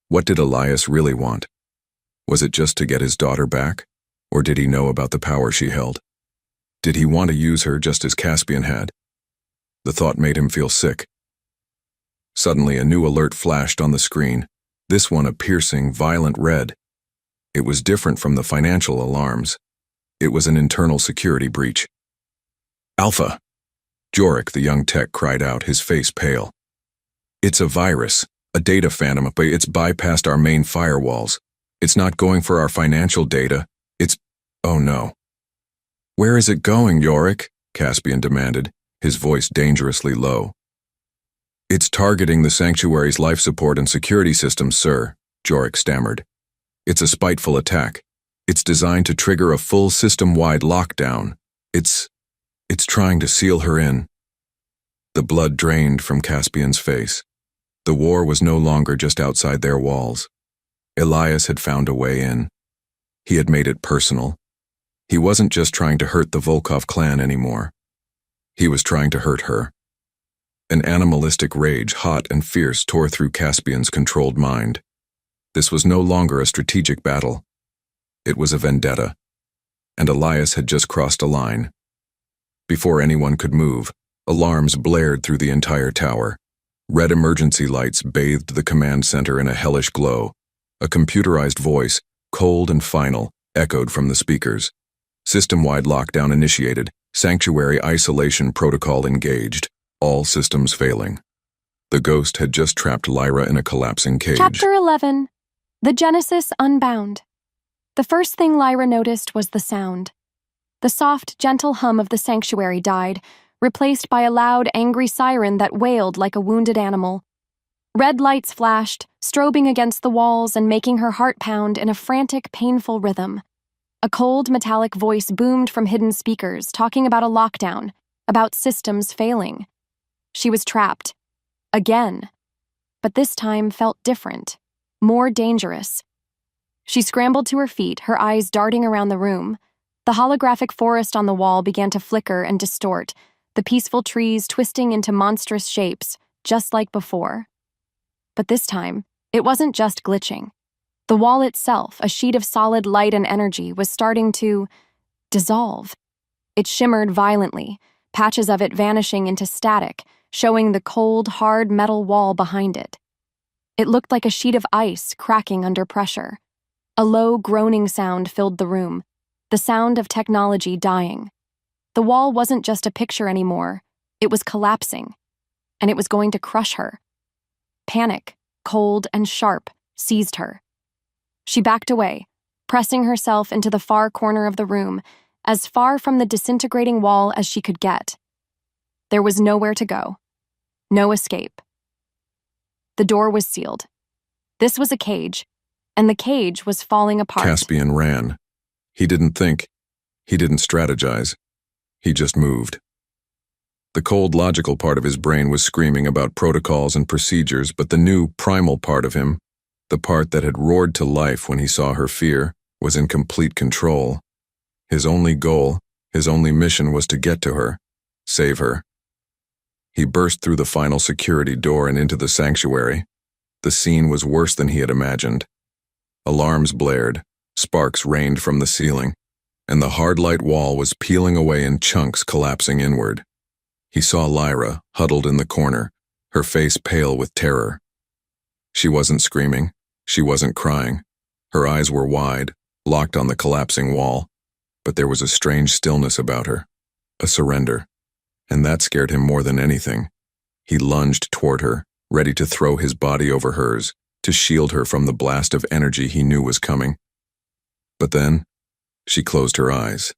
What did Elias really want? Was it just to get his daughter back, or did he know about the power she held? Did he want to use her just as Caspian had? The thought made him feel sick. Suddenly, a new alert flashed on the screen, this one a piercing, violent red. It was different from the financial alarms. It was an internal security breach. "Alpha!" Jorik, the young tech, cried out, his face pale. "It's a virus, a data phantom, but it's bypassed our main firewalls. It's not going for our financial data. Oh no." "Where is it going, Jorik?" Caspian demanded, his voice dangerously low. "It's targeting the sanctuary's life support and security systems, sir," Jorik stammered. "It's a spiteful attack. It's designed to trigger a full system-wide lockdown. It's trying to seal her in." The blood drained from Caspian's face. The war was no longer just outside their walls. Elias had found a way in. He had made it personal. He wasn't just trying to hurt the Volkov clan anymore. He was trying to hurt her. An animalistic rage, hot and fierce, tore through Caspian's controlled mind. This was no longer a strategic battle. It was a vendetta. And Elias had just crossed a line. Before anyone could move, alarms blared through the entire tower. Red emergency lights bathed the command center in a hellish glow. A computerized voice, cold and final, echoed from the speakers. System-wide lockdown initiated. Sanctuary isolation protocol engaged. All systems failing. The ghost had just trapped Lyra in a collapsing cage. Chapter 11. The Genesis Unbound. The first thing Lyra noticed was the sound. The soft, gentle hum of the sanctuary died, replaced by a loud, angry siren that wailed like a wounded animal. Red lights flashed, strobing against the walls and making her heart pound in a frantic, painful rhythm. A cold, metallic voice boomed from hidden speakers, talking about a lockdown, about systems failing. She was trapped. Again. But this time felt different, more dangerous. She scrambled to her feet, her eyes darting around the room. The holographic forest on the wall began to flicker and distort, the peaceful trees twisting into monstrous shapes, just like before. But this time, it wasn't just glitching. The wall itself, a sheet of solid light and energy, was starting to dissolve. It shimmered violently, patches of it vanishing into static, showing the cold, hard metal wall behind it. It looked like a sheet of ice cracking under pressure. A low, groaning sound filled the room, the sound of technology dying. The wall wasn't just a picture anymore, it was collapsing, and it was going to crush her. Panic, cold and sharp, seized her. She backed away, pressing herself into the far corner of the room, as far from the disintegrating wall as she could get. There was nowhere to go. No escape. The door was sealed. This was a cage, and the cage was falling apart. Caspian ran. He didn't think. He didn't strategize. He just moved. The cold, logical part of his brain was screaming about protocols and procedures, but the new, primal part of him, the part that had roared to life when he saw her fear, was in complete control. His only goal, his only mission was to get to her, save her. He burst through the final security door and into the sanctuary. The scene was worse than he had imagined. Alarms blared, sparks rained from the ceiling, and the hard light wall was peeling away in chunks, collapsing inward. He saw Lyra, huddled in the corner, her face pale with terror. She wasn't screaming. She wasn't crying. Her eyes were wide, locked on the collapsing wall, but there was a strange stillness about her, a surrender, and that scared him more than anything. He lunged toward her, ready to throw his body over hers, to shield her from the blast of energy he knew was coming. But then, she closed her eyes,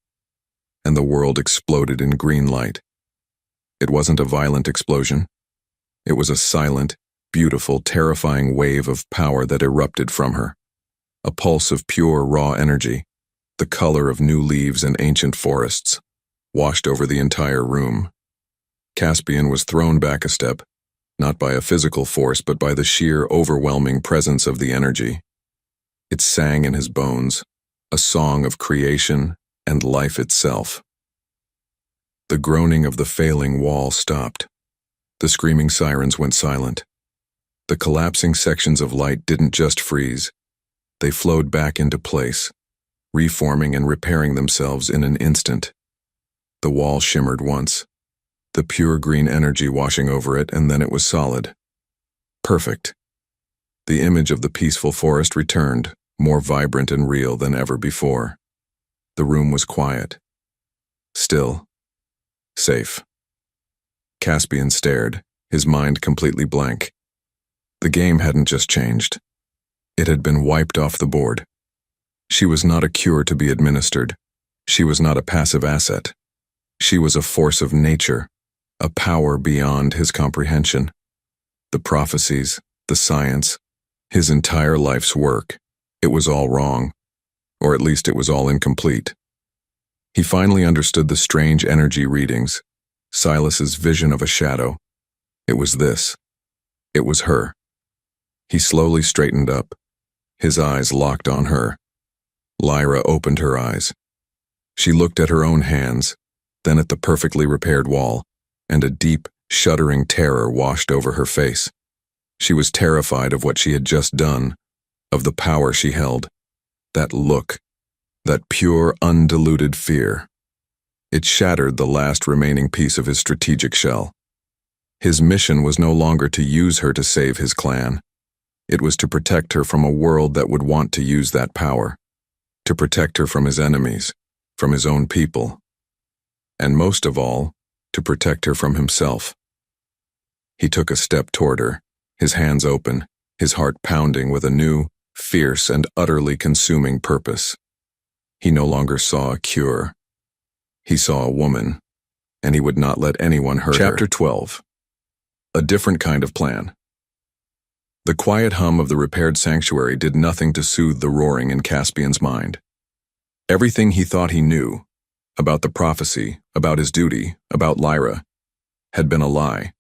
and the world exploded in green light. It wasn't a violent explosion. It was a silent, beautiful, terrifying wave of power that erupted from her. A pulse of pure, raw energy, the color of new leaves and ancient forests, washed over the entire room. Caspian was thrown back a step, not by a physical force, but by the sheer, overwhelming presence of the energy. It sang in his bones, a song of creation and life itself. The groaning of the failing wall stopped. The screaming sirens went silent. The collapsing sections of light didn't just freeze. They flowed back into place, reforming and repairing themselves in an instant. The wall shimmered once, the pure green energy washing over it, and then it was solid. Perfect. The image of the peaceful forest returned, more vibrant and real than ever before. The room was quiet. Still. Safe. Caspian stared, his mind completely blank. The game hadn't just changed. It had been wiped off the board. She was not a cure to be administered. She was not a passive asset. She was a force of nature, a power beyond his comprehension. The prophecies, the science, his entire life's work, it was all wrong, or at least it was all incomplete. He finally understood the strange energy readings, Silas's vision of a shadow. It was this. It was her. He slowly straightened up, his eyes locked on her. Lyra opened her eyes. She looked at her own hands, then at the perfectly repaired wall, and a deep, shuddering terror washed over her face. She was terrified of what she had just done, of the power she held. That look, that pure, undiluted fear. It shattered the last remaining piece of his strategic shell. His mission was no longer to use her to save his clan. It was to protect her from a world that would want to use that power, to protect her from his enemies, from his own people, and most of all, to protect her from himself. He took a step toward her, his hands open, his heart pounding with a new, fierce, and utterly consuming purpose. He no longer saw a cure. He saw a woman, and he would not let anyone hurt her. Chapter 12. A different kind of plan. The quiet hum of the repaired sanctuary did nothing to soothe the roaring in Caspian's mind. Everything he thought he knew, about the prophecy, about his duty, about Lyra, had been a lie,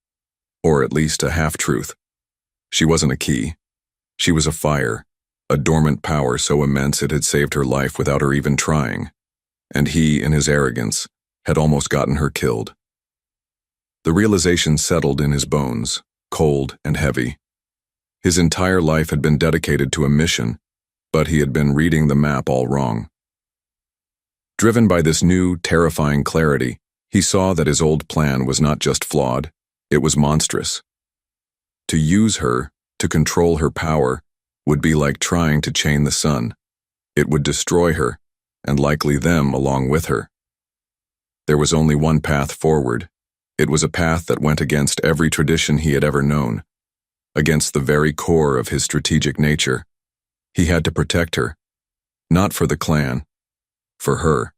or at least a half-truth. She wasn't a key. She was a fire, a dormant power so immense it had saved her life without her even trying, and he, in his arrogance, had almost gotten her killed. The realization settled in his bones, cold and heavy. His entire life had been dedicated to a mission, but he had been reading the map all wrong. Driven by this new, terrifying clarity, he saw that his old plan was not just flawed, it was monstrous. To use her, to control her power, would be like trying to chain the sun. It would destroy her, and likely them along with her. There was only one path forward. It was a path that went against every tradition he had ever known, against the very core of his strategic nature. He had to protect her, Not for the clan. For her.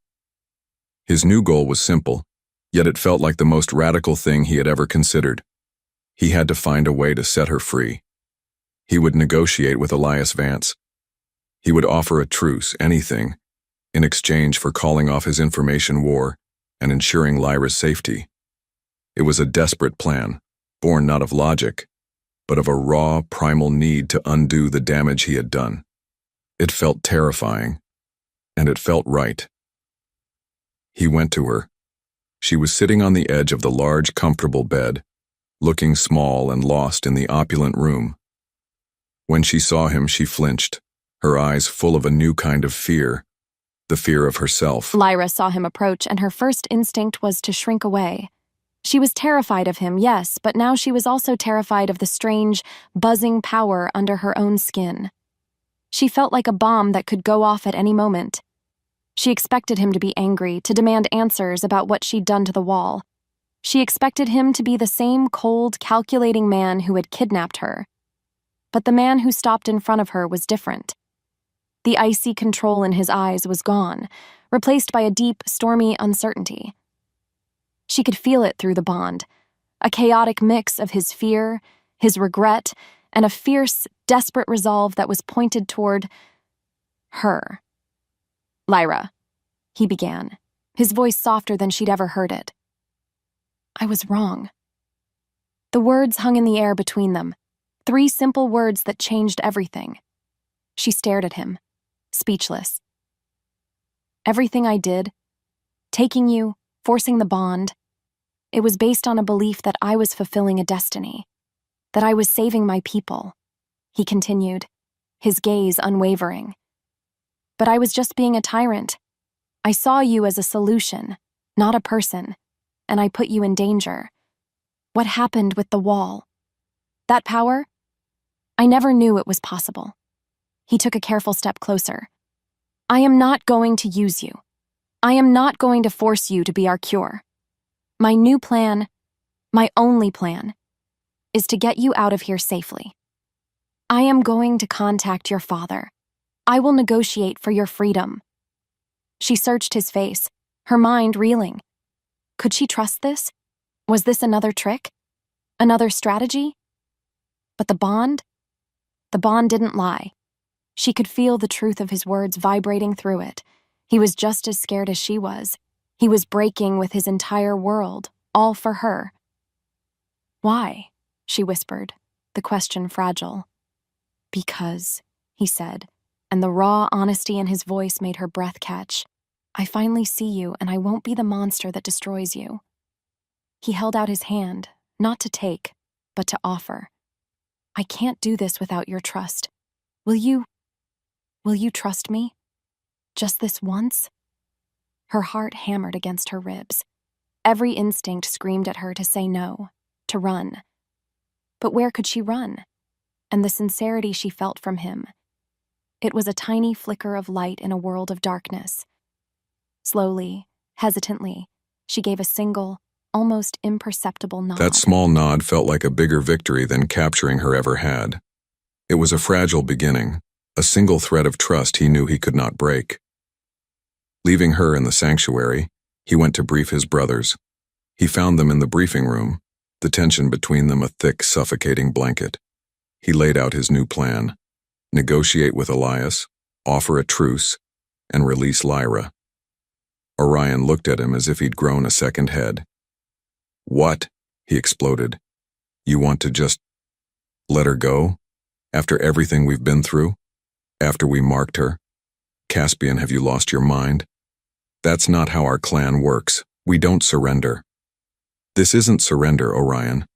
His new goal was simple, yet it felt like the most radical thing he had ever considered. He had to find a way to set her free. He would negotiate with Elias Vance. He would offer a truce, anything, in exchange for calling off his information war and ensuring Lyra's safety. It was a desperate plan, born not of logic, but of a raw, primal need to undo the damage he had done. It felt terrifying, and it felt right. He went to her. She was sitting on the edge of the large, comfortable bed, looking small and lost in the opulent room. When she saw him, she flinched, her eyes full of a new kind of fear, the fear of herself. Lyra saw him approach, and her first instinct was to shrink away. She was terrified of him, yes, but now she was also terrified of the strange, buzzing power under her own skin. She felt like a bomb that could go off at any moment. She expected him to be angry, to demand answers about what she'd done to the wall. She expected him to be the same cold, calculating man who had kidnapped her. But the man who stopped in front of her was different. The icy control in his eyes was gone, replaced by a deep, stormy uncertainty. She could feel it through the bond, a chaotic mix of his fear, his regret, and a fierce, desperate resolve that was pointed toward her. "Lyra," he began, his voice softer than she'd ever heard it. "I was wrong." The words hung in the air between them, 3 simple words that changed everything. She stared at him, speechless. "Everything I did, taking you, forcing the bond, it was based on a belief that I was fulfilling a destiny, that I was saving my people," he continued, his gaze unwavering. "But I was just being a tyrant. I saw you as a solution, not a person, and I put you in danger. What happened with the wall? That power? I never knew it was possible." He took a careful step closer. "I am not going to use you. I am not going to force you to be our cure. My new plan, my only plan, is to get you out of here safely. I am going to contact your father. I will negotiate for your freedom." She searched his face, her mind reeling. Could she trust this? Was this another trick? Another strategy? But the bond didn't lie. She could feel the truth of his words vibrating through it. He was just as scared as she was. He was breaking with his entire world, all for her. "Why?" she whispered, the question fragile. "Because," he said, and the raw honesty in his voice made her breath catch. "I finally see you, and I won't be the monster that destroys you." He held out his hand, not to take, but to offer. "I can't do this without your trust. Will you trust me? Just this once?" Her heart hammered against her ribs. Every instinct screamed at her to say no, to run. But where could she run? And the sincerity she felt from him. It was a tiny flicker of light in a world of darkness. Slowly, hesitantly, she gave a single, almost imperceptible nod. That small nod felt like a bigger victory than capturing her ever had. It was a fragile beginning, a single thread of trust he knew he could not break. Leaving her in the sanctuary, he went to brief his brothers. He found them in the briefing room, the tension between them a thick, suffocating blanket. He laid out his new plan: negotiate with Elias, offer a truce, and release Lyra. Orion looked at him as if he'd grown a second head. "What?" he exploded. "You want to just let her go? After everything we've been through? After we marked her? Caspian, have you lost your mind? That's not how our clan works. We don't surrender." "This isn't surrender, Orion.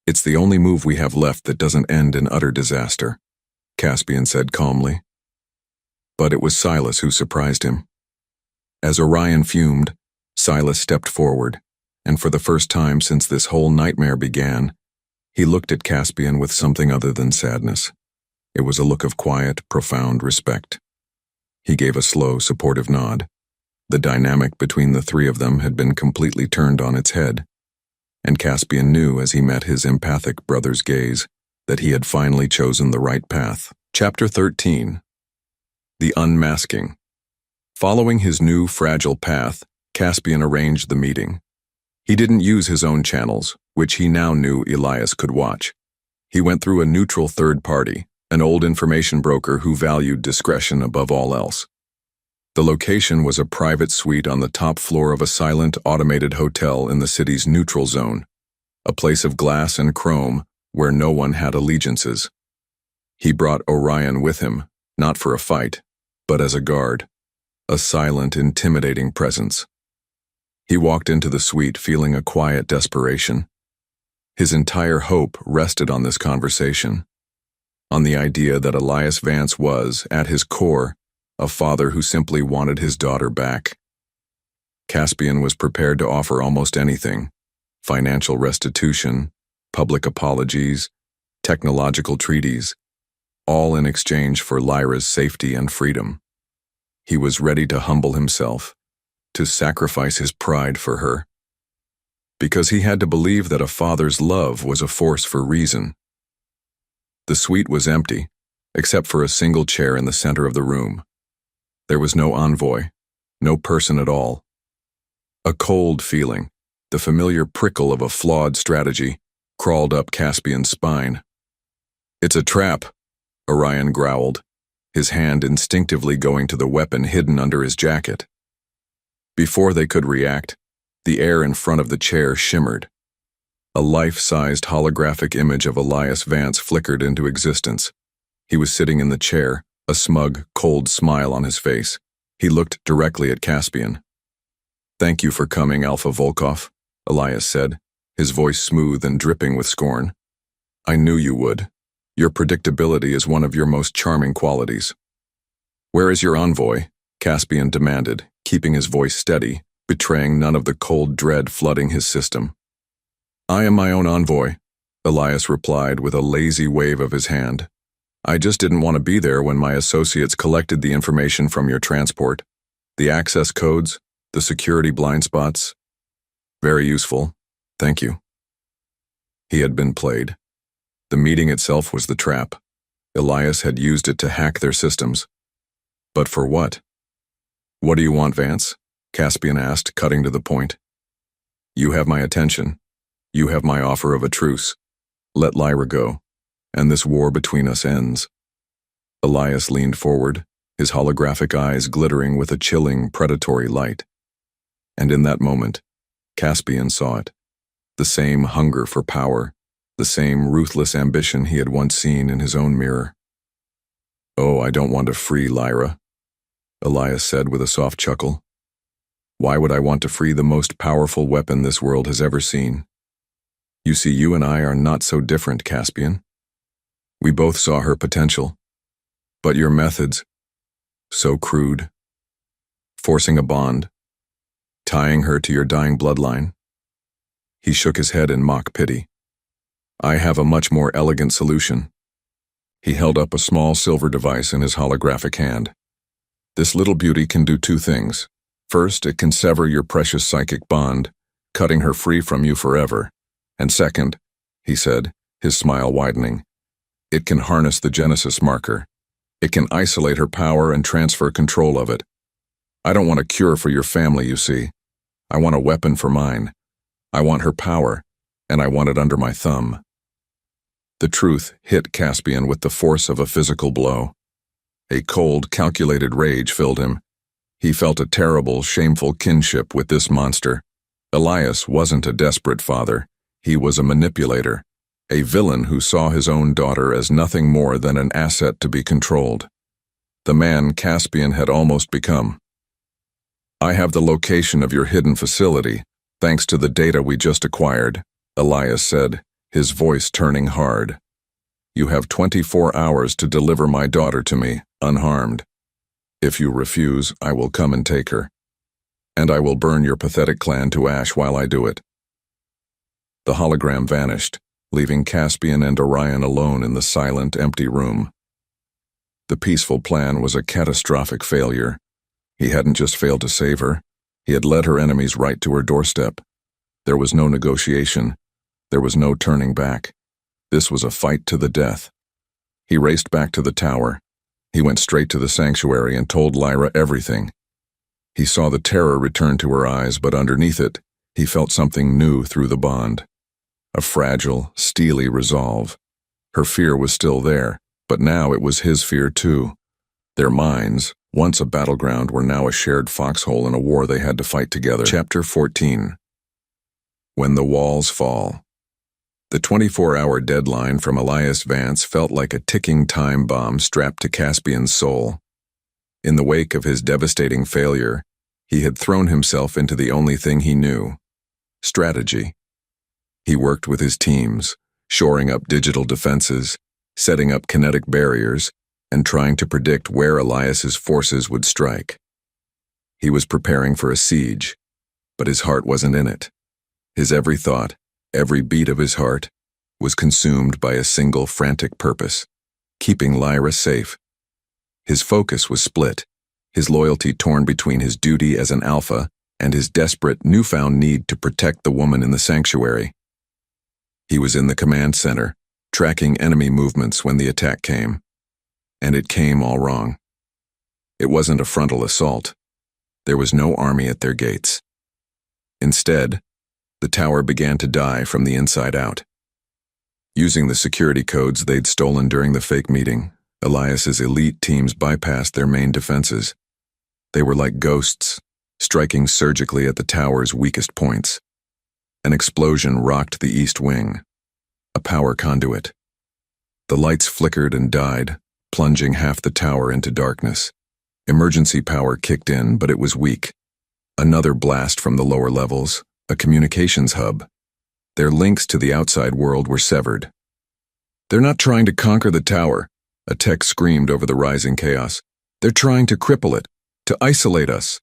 It's the only move we have left that doesn't end in utter disaster," Caspian said calmly. But it was Silas who surprised him. As Orion fumed, Silas stepped forward, and for the first time since this whole nightmare began, he looked at Caspian with something other than sadness. It was a look of quiet, profound respect. He gave a slow, supportive nod. The dynamic between the 3 of them had been completely turned on its head, and Caspian knew as he met his empathic brother's gaze that he had finally chosen the right path. Chapter 13. The Unmasking. Following his new, fragile path, Caspian arranged the meeting. He didn't use his own channels, which he now knew Elias could watch. He went through a neutral third party, an old information broker who valued discretion above all else. The location was a private suite on the top floor of a silent, automated hotel in the city's neutral zone, a place of glass and chrome where no one had allegiances. He brought Orion with him, not for a fight, but as a guard, a silent, intimidating presence. He walked into the suite feeling a quiet desperation. His entire hope rested on this conversation, on the idea that Elias Vance was, at his core, a father who simply wanted his daughter back. Caspian was prepared to offer almost anything: financial restitution, public apologies, technological treaties, all in exchange for Lyra's safety and freedom. He was ready to humble himself, to sacrifice his pride for her, because he had to believe that a father's love was a force for reason. The suite was empty, except for a single chair in the center of the room. There was no envoy, no person at all. A cold feeling, the familiar prickle of a flawed strategy, crawled up Caspian's spine. "It's a trap," Orion growled, his hand instinctively going to the weapon hidden under his jacket. Before they could react, the air in front of the chair shimmered. A life-sized holographic image of Elias Vance flickered into existence. He was sitting in the chair, a smug, cold smile on his face. He looked directly at Caspian. "Thank you for coming, Alpha Volkov," Elias said, his voice smooth and dripping with scorn. "I knew you would. Your predictability is one of your most charming qualities." "Where is your envoy?" Caspian demanded, keeping his voice steady, betraying none of the cold dread flooding his system. "I am my own envoy," Elias replied with a lazy wave of his hand. "I just didn't want to be there when my associates collected the information from your transport. The access codes, the security blind spots. Very useful. Thank you." He had been played. The meeting itself was the trap. Elias had used it to hack their systems. But for what? "What do you want, Vance?" Caspian asked, cutting to the point. "You have my attention. You have my offer of a truce. Let Lyra go, and this war between us ends." Elias leaned forward, his holographic eyes glittering with a chilling, predatory light. And in that moment, Caspian saw it. The same hunger for power, the same ruthless ambition he had once seen in his own mirror. "Oh, I don't want to free Lyra," Elias said with a soft chuckle. "Why would I want to free the most powerful weapon this world has ever seen? You see, you and I are not so different, Caspian. We both saw her potential. But your methods, so crude. Forcing a bond, tying her to your dying bloodline." He shook his head in mock pity. "I have a much more elegant solution." He held up a small silver device in his holographic hand. "This little beauty can do two things. First, it can sever your precious psychic bond, cutting her free from you forever. And second," he said, his smile widening, "it can harness the Genesis marker. It can isolate her power and transfer control of it. I don't want a cure for your family, you see. I want a weapon for mine. I want her power, and I want it under my thumb." The truth hit Caspian with the force of a physical blow. A cold, calculated rage filled him. He felt a terrible, shameful kinship with this monster. Elias wasn't a desperate father. He was a manipulator, a villain who saw his own daughter as nothing more than an asset to be controlled. The man Caspian had almost become. "I have the location of your hidden facility, thanks to the data we just acquired," Elias said, his voice turning hard. "You have 24 hours to deliver my daughter to me, unharmed. If you refuse, I will come and take her. And I will burn your pathetic clan to ash while I do it." The hologram vanished, leaving Caspian and Orion alone in the silent, empty room. The peaceful plan was a catastrophic failure. He hadn't just failed to save her, he had led her enemies right to her doorstep. There was no negotiation. There was no turning back. This was a fight to the death. He raced back to the tower. He went straight to the sanctuary and told Lyra everything. He saw the terror return to her eyes, but underneath it, he felt something new through the bond. A fragile, steely resolve. Her fear was still there, but now it was his fear too. Their minds, once a battleground, were now a shared foxhole in a war they had to fight together. Chapter 14. When the Walls Fall. The 24-hour deadline from Elias Vance felt like a ticking time bomb strapped to Caspian's soul. In the wake of his devastating failure, he had thrown himself into the only thing he knew: strategy. He worked with his teams, shoring up digital defenses, setting up kinetic barriers, and trying to predict where Elias's forces would strike. He was preparing for a siege, but his heart wasn't in it. His every thought, every beat of his heart, was consumed by a single frantic purpose: keeping Lyra safe. His focus was split, his loyalty torn between his duty as an alpha and his desperate, newfound need to protect the woman in the sanctuary. He was in the command center, tracking enemy movements when the attack came. And it came all wrong. It wasn't a frontal assault. There was no army at their gates. Instead, the tower began to die from the inside out. Using the security codes they'd stolen during the fake meeting, Elias's elite teams bypassed their main defenses. They were like ghosts, striking surgically at the tower's weakest points. An explosion rocked the east wing, a power conduit. The lights flickered and died, plunging half the tower into darkness. Emergency power kicked in, but it was weak. Another blast from the lower levels, a communications hub. Their links to the outside world were severed. "They're not trying to conquer the tower," a tech screamed over the rising chaos. "They're trying to cripple it, to isolate us."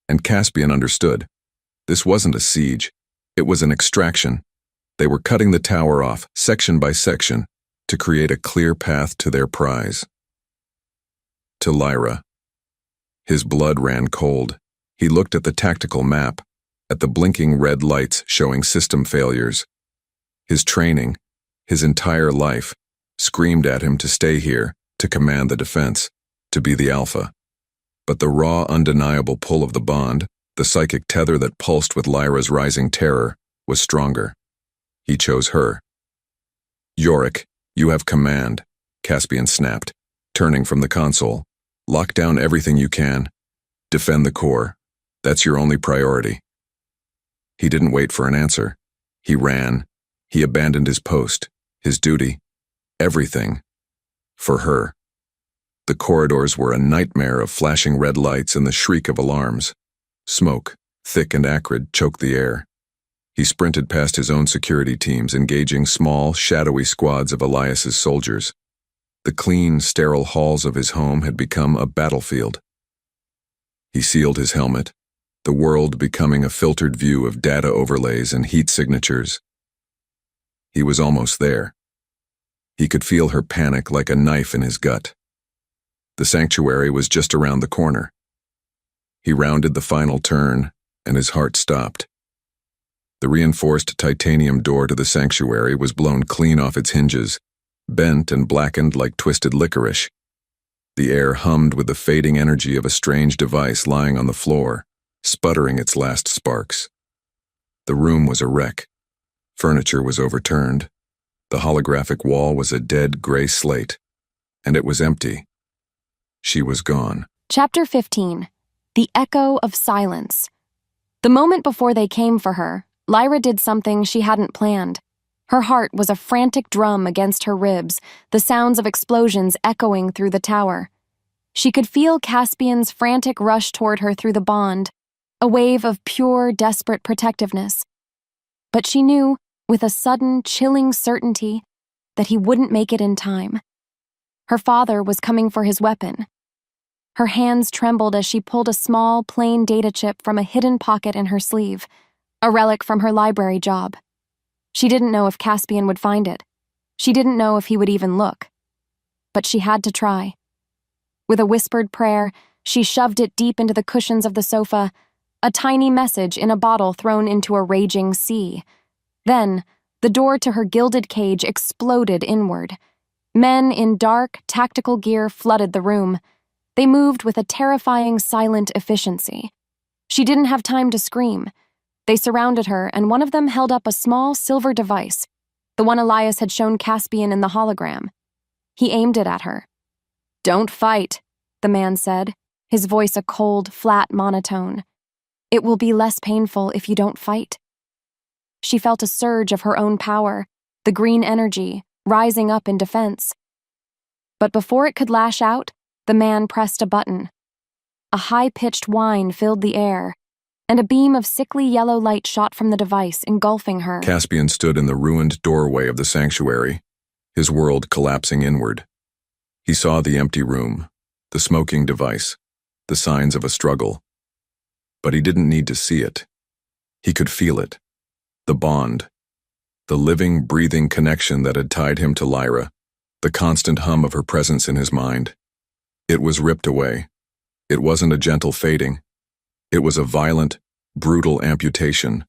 And Caspian understood. This wasn't a siege. It was an extraction. They were cutting the tower off, section by section, to create a clear path to their prize. To Lyra. His blood ran cold. He looked at the tactical map, at the blinking red lights showing system failures. His training, his entire life, screamed at him to stay here, to command the defense, to be the alpha. But the raw, undeniable pull of the bond, the psychic tether that pulsed with Lyra's rising terror, was stronger. He chose her. "Yorick, you have command," Caspian snapped, turning from the console. "Lock down everything you can. Defend the core. That's your only priority." He didn't wait for an answer. He ran. He abandoned his post, his duty, everything. For her. The corridors were a nightmare of flashing red lights and the shriek of alarms. Smoke, thick and acrid, choked the air. He sprinted past his own security teams, engaging small, shadowy squads of Elias's soldiers. The clean, sterile halls of his home had become a battlefield. He sealed his helmet, the world becoming a filtered view of data overlays and heat signatures. He was almost there. He could feel her panic like a knife in his gut. The sanctuary was just around the corner. He rounded the final turn, and his heart stopped. The reinforced titanium door to the sanctuary was blown clean off its hinges, bent and blackened like twisted licorice. The air hummed with the fading energy of a strange device lying on the floor, sputtering its last sparks. The room was a wreck. Furniture was overturned. The holographic wall was a dead gray slate, and it was empty. She was gone. Chapter 15. The Echo of Silence. The moment before they came for her, Lyra did something she hadn't planned. Her heart was a frantic drum against her ribs, the sounds of explosions echoing through the tower. She could feel Caspian's frantic rush toward her through the bond, a wave of pure, desperate protectiveness. But she knew, with a sudden, chilling certainty, that he wouldn't make it in time. Her father was coming for his weapon. Her hands trembled as she pulled a small, plain data chip from a hidden pocket in her sleeve, a relic from her library job. She didn't know if Caspian would find it. She didn't know if he would even look. But she had to try. With a whispered prayer, she shoved it deep into the cushions of the sofa, a tiny message in a bottle thrown into a raging sea. Then, the door to her gilded cage exploded inward. Men in dark, tactical gear flooded the room. They moved with a terrifying, silent efficiency. She didn't have time to scream. They surrounded her, and one of them held up a small silver device, the one Elias had shown Caspian in the hologram. He aimed it at her. "Don't fight," the man said, his voice a cold, flat monotone. "It will be less painful if you don't fight." She felt a surge of her own power, the green energy, rising up in defense. But before it could lash out, the man pressed a button. A high-pitched whine filled the air, and a beam of sickly yellow light shot from the device, engulfing her. Caspian stood in the ruined doorway of the sanctuary, his world collapsing inward. He saw the empty room, the smoking device, the signs of a struggle. But he didn't need to see it. He could feel it. The bond. The living, breathing connection that had tied him to Lyra, the constant hum of her presence in his mind. It was ripped away. It wasn't a gentle fading. It was a violent, brutal amputation.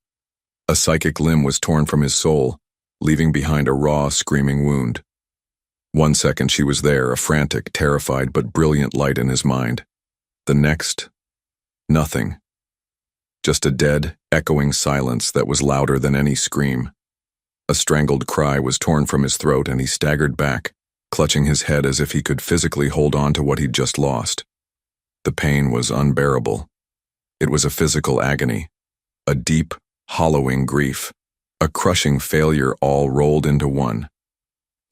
A psychic limb was torn from his soul, leaving behind a raw, screaming wound. 1 second she was there, a frantic, terrified, but brilliant light in his mind. The next, nothing. Just a dead, echoing silence that was louder than any scream. A strangled cry was torn from his throat, and he staggered back, clutching his head as if he could physically hold on to what he'd just lost. The pain was unbearable. It was a physical agony, a deep, hollowing grief, a crushing failure all rolled into one.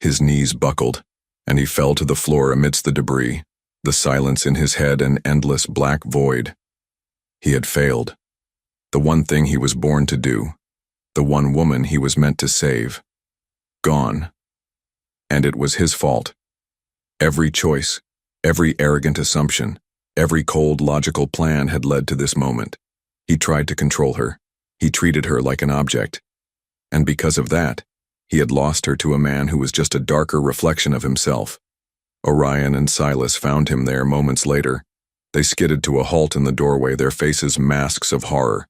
His knees buckled, and he fell to the floor amidst the debris, the silence in his head an endless black void. He had failed. The one thing he was born to do, the one woman he was meant to save. Gone. And it was his fault. Every choice, every arrogant assumption, every cold, logical plan had led to this moment. He tried to control her. He treated her like an object. And because of that, he had lost her to a man who was just a darker reflection of himself. Orion and Silas found him there moments later. They skidded to a halt in the doorway, their faces masks of horror.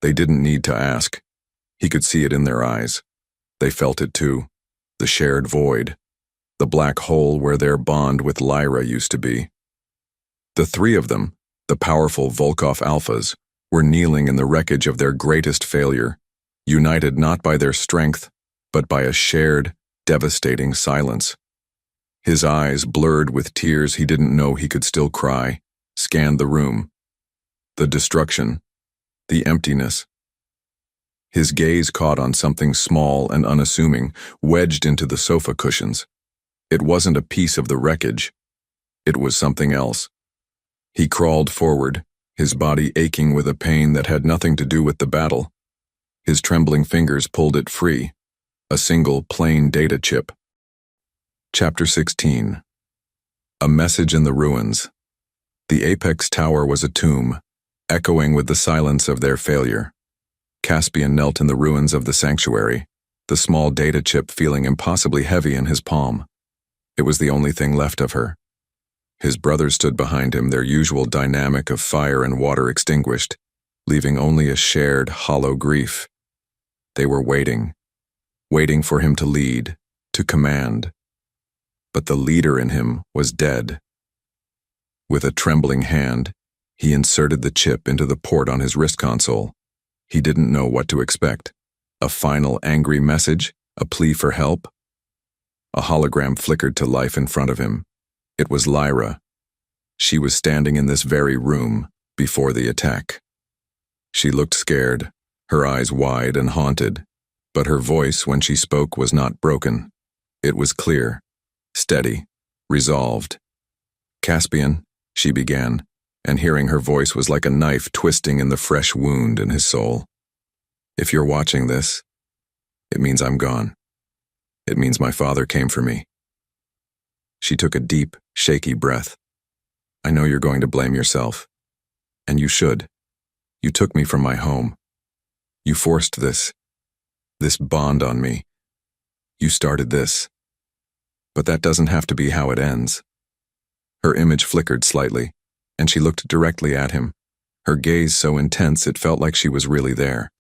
They didn't need to ask. He could see it in their eyes. They felt it too. The shared void. The black hole where their bond with Lyra used to be. The three of them, the powerful Volkov Alphas, were kneeling in the wreckage of their greatest failure, united not by their strength, but by a shared, devastating silence. His eyes, blurred with tears he didn't know he could still cry, scanned the room. The destruction. The emptiness. His gaze caught on something small and unassuming, wedged into the sofa cushions. It wasn't a piece of the wreckage. It was something else. He crawled forward, his body aching with a pain that had nothing to do with the battle. His trembling fingers pulled it free. A single, plain data chip. Chapter 16. A message in the ruins. The apex tower was a tomb, echoing with the silence of their failure. Caspian knelt in the ruins of the sanctuary, the small data chip feeling impossibly heavy in his palm. It was the only thing left of her. His brothers stood behind him, their usual dynamic of fire and water extinguished, leaving only a shared, hollow grief. They were waiting for him to lead, to command. But the leader in him was dead. With a trembling hand, he inserted the chip into the port on his wrist console. He didn't know what to expect. A final angry message? A plea for help? A hologram flickered to life in front of him. It was Lyra. She was standing in this very room before the attack. She looked scared, her eyes wide and haunted, but her voice when she spoke was not broken. It was clear, steady, resolved. "Caspian," she began, and hearing her voice was like a knife twisting in the fresh wound in his soul. "If you're watching this, it means I'm gone. It means my father came for me." She took a deep, shaky breath. "I know you're going to blame yourself. And you should. You took me from my home. You forced this bond on me. You started this. But that doesn't have to be how it ends." Her image flickered slightly, and she looked directly at him, her gaze so intense it felt like she was really there.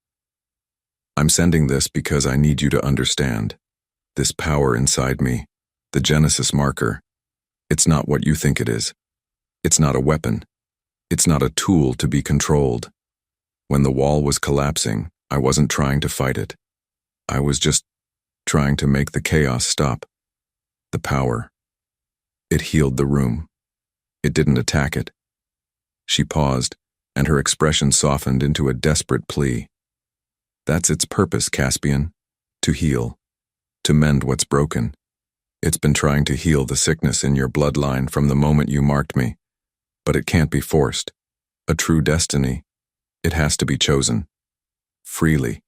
"I'm sending this because I need you to understand. This power inside me, the Genesis marker, it's not what you think it is. It's not a weapon. It's not a tool to be controlled. When the wall was collapsing, I wasn't trying to fight it. I was just trying to make the chaos stop. The power. It healed the room. It didn't attack it. She paused, and her expression softened into a desperate plea. That's its purpose, Caspian. To heal. To mend what's broken. It's been trying to heal the sickness in your bloodline from the moment you marked me. But it can't be forced. A true destiny. It has to be chosen. Freely.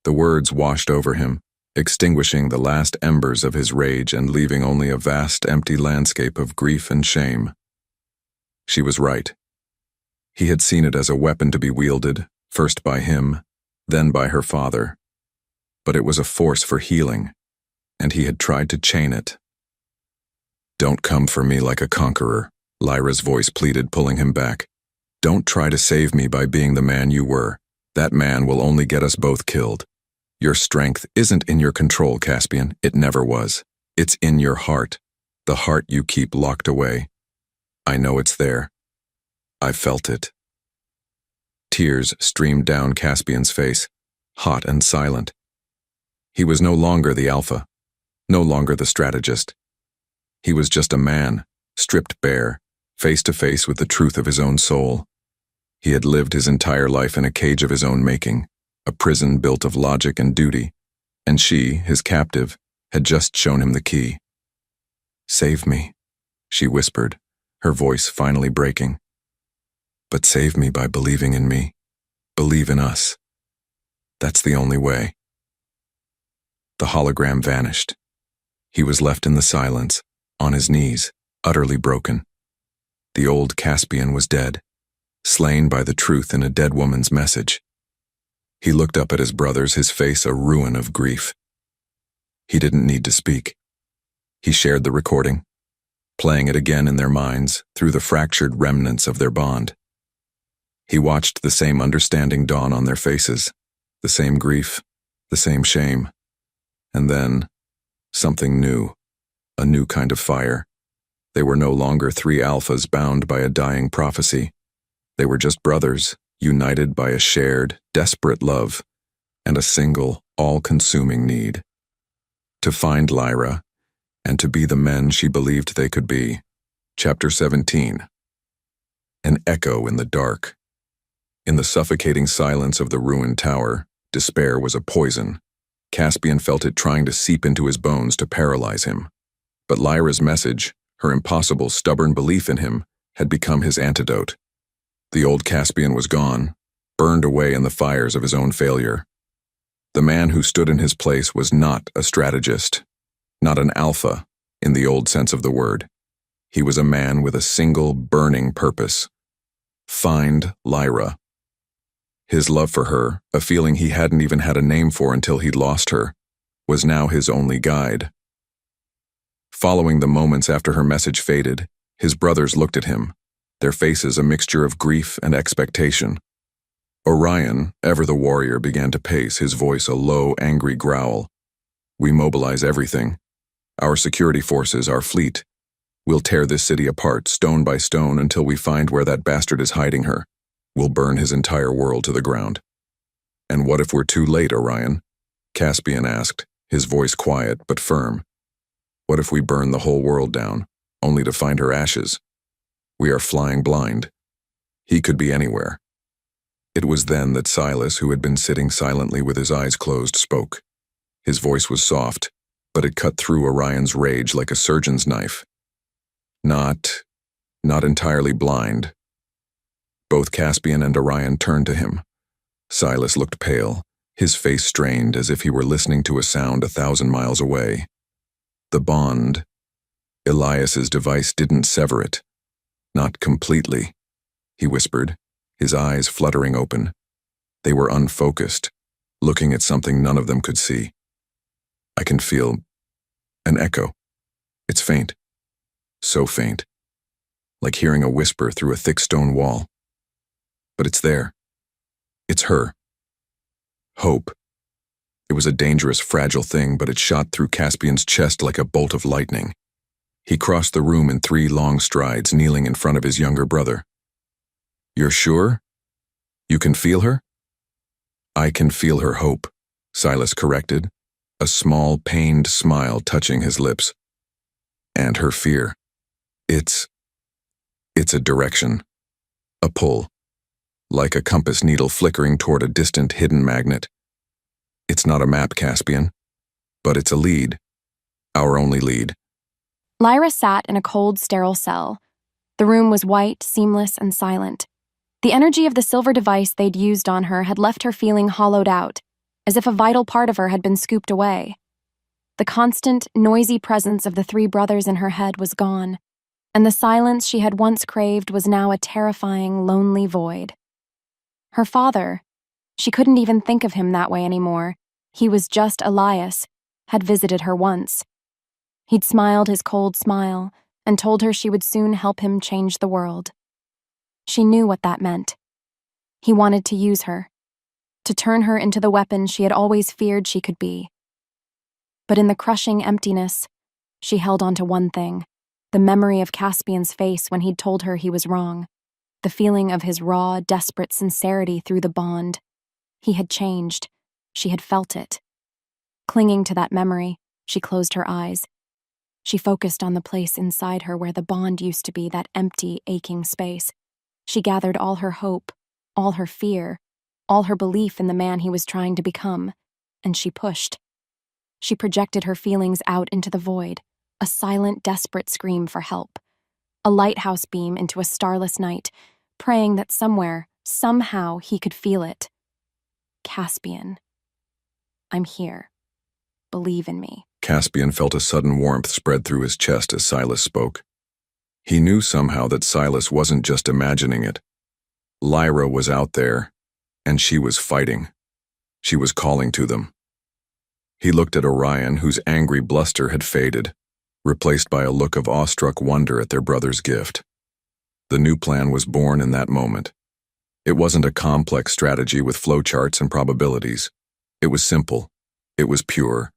The words washed over him, extinguishing the last embers of his rage and leaving only a vast empty landscape of grief and shame. She was right. He had seen it as a weapon to be wielded, first by him, then by her father. But it was a force for healing, and he had tried to chain it. Don't come for me like a conqueror, Lyra's voice pleaded, pulling him back. Don't try to save me by being the man you were. That man will only get us both killed. Your strength isn't in your control, Caspian. It never was. It's in your heart. The heart you keep locked away. I know it's there. I felt it. Tears streamed down Caspian's face, hot and silent. He was no longer the alpha, no longer the strategist. He was just a man, stripped bare, face to face with the truth of his own soul. He had lived his entire life in a cage of his own making, a prison built of logic and duty, and she, his captive, had just shown him the key. Save me, she whispered, her voice finally breaking. But save me by believing in me. Believe in us. That's the only way. The hologram vanished. He was left in the silence, on his knees, utterly broken. The old Caspian was dead, slain by the truth in a dead woman's message. He looked up at his brothers, his face a ruin of grief. He didn't need to speak. He shared the recording, playing it again in their minds through the fractured remnants of their bond. He watched the same understanding dawn on their faces, the same grief, the same shame. And then, something new, a new kind of fire. They were no longer three alphas bound by a dying prophecy. They were just brothers, united by a shared, desperate love, and a single, all-consuming need. To find Lyra, and to be the men she believed they could be. Chapter 17. An echo in the dark. In the suffocating silence of the ruined tower, despair was a poison. Caspian felt it trying to seep into his bones to paralyze him. But Lyra's message, her impossible, stubborn belief in him, had become his antidote. The old Caspian was gone, burned away in the fires of his own failure. The man who stood in his place was not a strategist, not an alpha, in the old sense of the word. He was a man with a single, burning purpose. Find Lyra. His love for her, a feeling he hadn't even had a name for until he'd lost her, was now his only guide. Following the moments after her message faded, his brothers looked at him, their faces a mixture of grief and expectation. Orion, ever the warrior, began to pace, his voice a low, angry growl. We mobilize everything. Our security forces, our fleet. We'll tear this city apart, stone by stone, until we find where that bastard is hiding her. We'll burn his entire world to the ground. And what if we're too late, Orion? Caspian asked, his voice quiet but firm. What if we burn the whole world down, only to find her ashes? We are flying blind. He could be anywhere. It was then that Silas, who had been sitting silently with his eyes closed, spoke. His voice was soft, but it cut through Orion's rage like a surgeon's knife. Not entirely blind. Both Caspian and Orion turned to him. Silas looked pale, his face strained as if he were listening to a sound 1,000 miles away. The bond, Elias's device didn't sever it. Not completely, he whispered, his eyes fluttering open. They were unfocused, looking at something none of them could see. I can feel an echo. It's faint. So faint. Like hearing a whisper through a thick stone wall. But it's there. It's her. Hope. It was a dangerous, fragile thing, but it shot through Caspian's chest like a bolt of lightning. He crossed the room in 3 long strides, kneeling in front of his younger brother. You're sure? You can feel her? I can feel her hope, Silas corrected, a small, pained smile touching his lips. And her fear. It's a direction. A pull. Like a compass needle flickering toward a distant hidden magnet. It's not a map, Caspian, but it's a lead. Our only lead. Lyra sat in a cold, sterile cell. The room was white, seamless, and silent. The energy of the silver device they'd used on her had left her feeling hollowed out, as if a vital part of her had been scooped away. The constant, noisy presence of the three brothers in her head was gone, and the silence she had once craved was now a terrifying, lonely void. Her father, she couldn't even think of him that way anymore. He was just Elias, had visited her once. He'd smiled his cold smile and told her she would soon help him change the world. She knew what that meant. He wanted to use her, to turn her into the weapon she had always feared she could be. But in the crushing emptiness, she held on to one thing, the memory of Caspian's face when he'd told her he was wrong, the feeling of his raw, desperate sincerity through the bond. He had changed. She had felt it. Clinging to that memory, she closed her eyes. She focused on the place inside her where the bond used to be, that empty, aching space. She gathered all her hope, all her fear, all her belief in the man he was trying to become, and she pushed. She projected her feelings out into the void, a silent, desperate scream for help. A lighthouse beam into a starless night, praying that somewhere, somehow, he could feel it. Caspian, I'm here. Believe in me. Caspian felt a sudden warmth spread through his chest as Silas spoke. He knew somehow that Silas wasn't just imagining it. Lyra was out there, and she was fighting. She was calling to them. He looked at Orion, whose angry bluster had faded, replaced by a look of awestruck wonder at their brother's gift. The new plan was born in that moment. It wasn't a complex strategy with flowcharts and probabilities. It was simple. It was pure.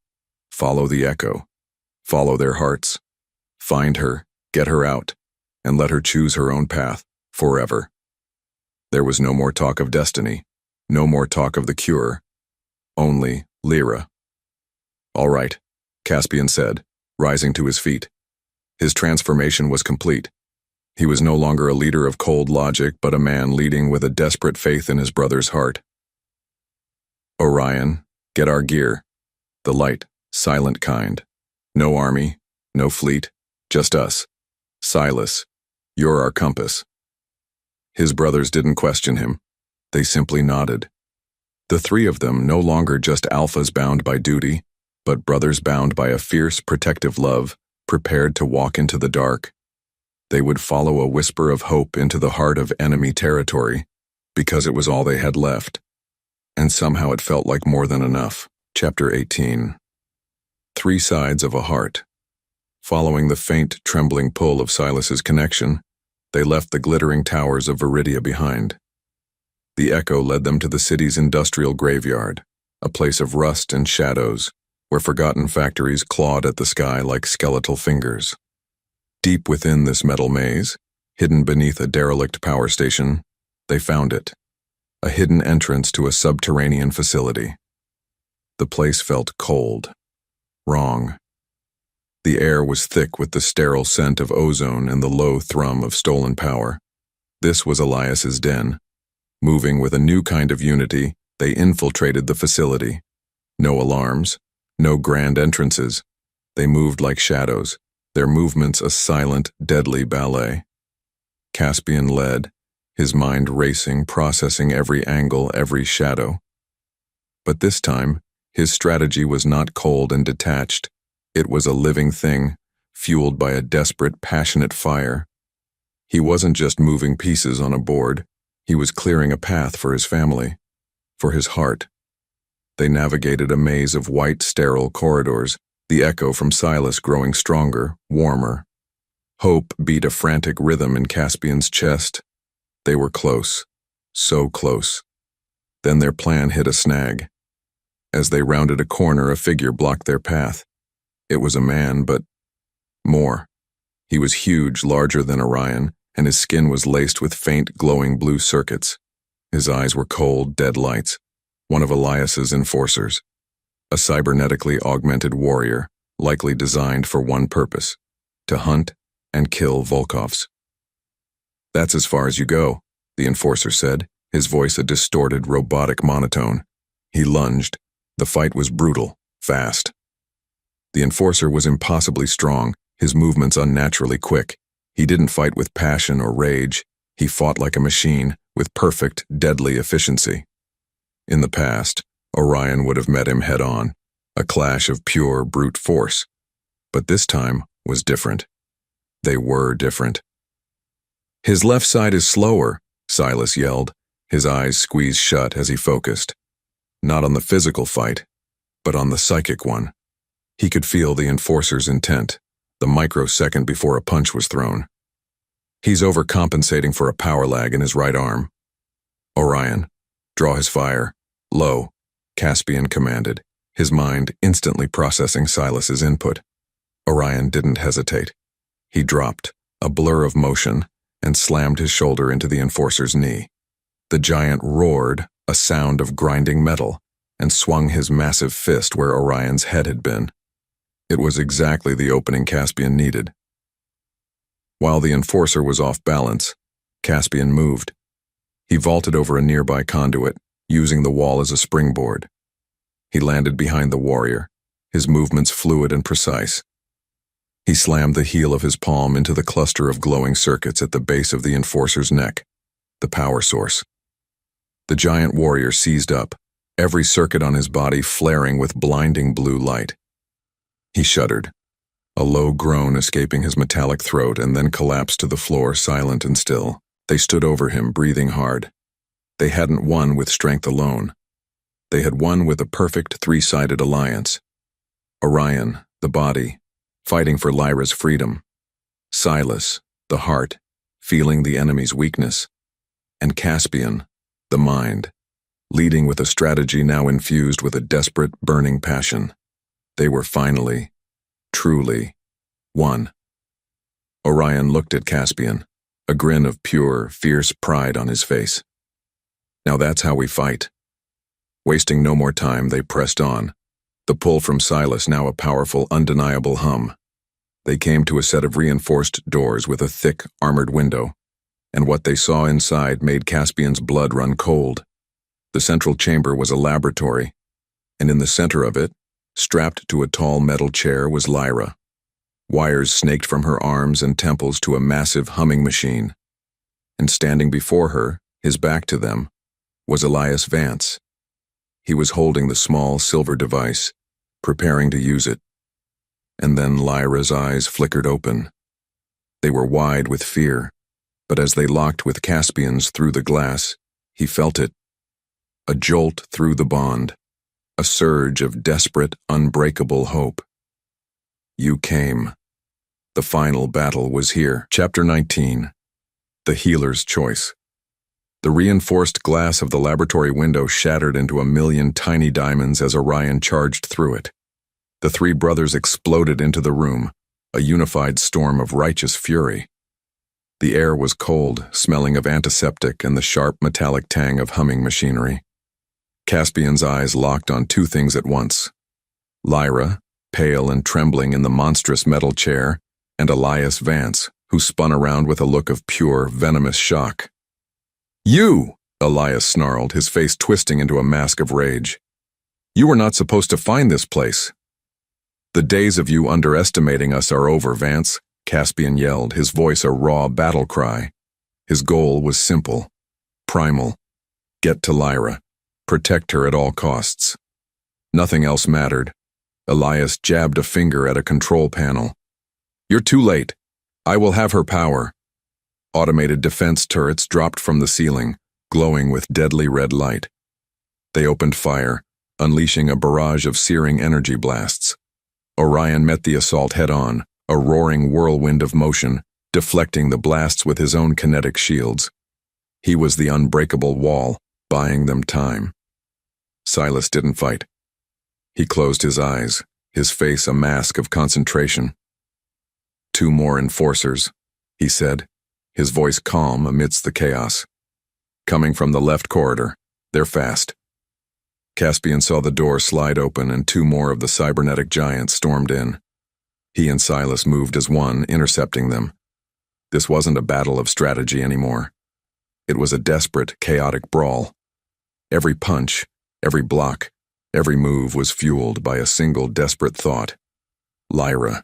Follow the echo. Follow their hearts. Find her, get her out, and let her choose her own path, forever. There was no more talk of destiny, no more talk of the cure. Only Lyra. All right, Caspian said, rising to his feet. His transformation was complete. He was no longer a leader of cold logic, but a man leading with a desperate faith in his brother's heart. Orion, get our gear. The light, silent kind. No army, no fleet, just us. Silas, you're our compass. His brothers didn't question him. They simply nodded. The three of them, no longer just alphas bound by duty, but brothers bound by a fierce, protective love, prepared to walk into the dark. They would follow a whisper of hope into the heart of enemy territory, because it was all they had left. And somehow it felt like more than enough. Chapter 18. Three sides of a heart. Following the faint, trembling pull of Silas's connection, they left the glittering towers of Viridia behind. The echo led them to the city's industrial graveyard, a place of rust and shadows, where forgotten factories clawed at the sky like skeletal fingers. Deep within this metal maze, hidden beneath a derelict power station, they found it, a hidden entrance to a subterranean facility. The place felt cold, wrong. The air was thick with the sterile scent of ozone and the low thrum of stolen power. This was Elias's den. Moving with a new kind of unity, they infiltrated the facility. No alarms, no grand entrances. They moved like shadows, their movements a silent, deadly ballet. Caspian led, his mind racing, processing every angle, every shadow. But this time, his strategy was not cold and detached. It was a living thing, fueled by a desperate, passionate fire. He wasn't just moving pieces on a board. He was clearing a path for his family, for his heart. They navigated a maze of white, sterile corridors, the echo from Silas growing stronger, warmer. Hope beat a frantic rhythm in Caspian's chest. They were close, so close. Then their plan hit a snag. As they rounded a corner, a figure blocked their path. It was a man, but more. He was huge, larger than Orion, and his skin was laced with faint, glowing blue circuits. His eyes were cold, dead lights. One of Elias's enforcers. A cybernetically augmented warrior, likely designed for one purpose: to hunt and kill Volkovs. "That's as far as you go," the enforcer said, his voice a distorted, robotic monotone. He lunged. The fight was brutal, fast. The enforcer was impossibly strong, his movements unnaturally quick. He didn't fight with passion or rage. He fought like a machine, with perfect, deadly efficiency. In the past, Orion would have met him head-on, a clash of pure brute force. But this time was different. They were different. "His left side is slower," Silas yelled, his eyes squeezed shut as he focused. Not on the physical fight, but on the psychic one. He could feel the enforcer's intent, the microsecond before a punch was thrown. "He's overcompensating for a power lag in his right arm." "Orion, draw his fire. Low," Caspian commanded, his mind instantly processing Silas's input. Orion didn't hesitate. He dropped, a blur of motion, and slammed his shoulder into the enforcer's knee. The giant roared, a sound of grinding metal, and swung his massive fist where Orion's head had been. It was exactly the opening Caspian needed. While the enforcer was off balance, Caspian moved. He vaulted over a nearby conduit, using the wall as a springboard. He landed behind the warrior, his movements fluid and precise. He slammed the heel of his palm into the cluster of glowing circuits at the base of the enforcer's neck, the power source. The giant warrior seized up, every circuit on his body flaring with blinding blue light. He shuddered, a low groan escaping his metallic throat, and then collapsed to the floor, silent and still. They stood over him, breathing hard. They hadn't won with strength alone. They had won with a perfect three-sided alliance. Orion, the body, fighting for Lyra's freedom. Silas, the heart, feeling the enemy's weakness. And Caspian, the mind, leading with a strategy now infused with a desperate, burning passion. They were finally, truly, one. Orion looked at Caspian, a grin of pure, fierce pride on his face. "Now that's how we fight." Wasting no more time, they pressed on, the pull from Silas now a powerful, undeniable hum. They came to a set of reinforced doors with a thick, armored window, and what they saw inside made Caspian's blood run cold. The central chamber was a laboratory, and in the center of it, strapped to a tall metal chair, was Lyra. Wires snaked from her arms and temples to a massive humming machine. And standing before her, his back to them, was Elias Vance. He was holding the small silver device, preparing to use it. And then Lyra's eyes flickered open. They were wide with fear, but as they locked with Caspian's through the glass, he felt it. A jolt through the bond, a surge of desperate, unbreakable hope. You came. The final battle was here. Chapter 19. The Healer's Choice. The reinforced glass of the laboratory window shattered into a million tiny diamonds as Orion charged through it. The three brothers exploded into the room, a unified storm of righteous fury. The air was cold, smelling of antiseptic and the sharp metallic tang of humming machinery. Caspian's eyes locked on two things at once: Lyra, pale and trembling in the monstrous metal chair, and Elias Vance, who spun around with a look of pure, venomous shock. "You!" Elias snarled, his face twisting into a mask of rage. "You were not supposed to find this place." "The days of you underestimating us are over, Vance," Caspian yelled, his voice a raw battle cry. His goal was simple, primal: get to Lyra, protect her at all costs. Nothing else mattered. Elias jabbed a finger at a control panel. "You're too late. I will have her power." Automated defense turrets dropped from the ceiling, glowing with deadly red light. They opened fire, unleashing a barrage of searing energy blasts. Orion met the assault head-on, a roaring whirlwind of motion, deflecting the blasts with his own kinetic shields. He was the unbreakable wall, buying them time. Silas didn't fight. He closed his eyes, his face a mask of concentration. "Two more enforcers," he said, his voice calm amidst the chaos. coming from the left corridor. They're fast. Caspian saw the door slide open and 2 more of the cybernetic giants stormed in. He and Silas moved as one, intercepting them. This wasn't a battle of strategy anymore. It was a desperate, chaotic brawl. Every punch, every block, every move was fueled by a single desperate thought. Lyra.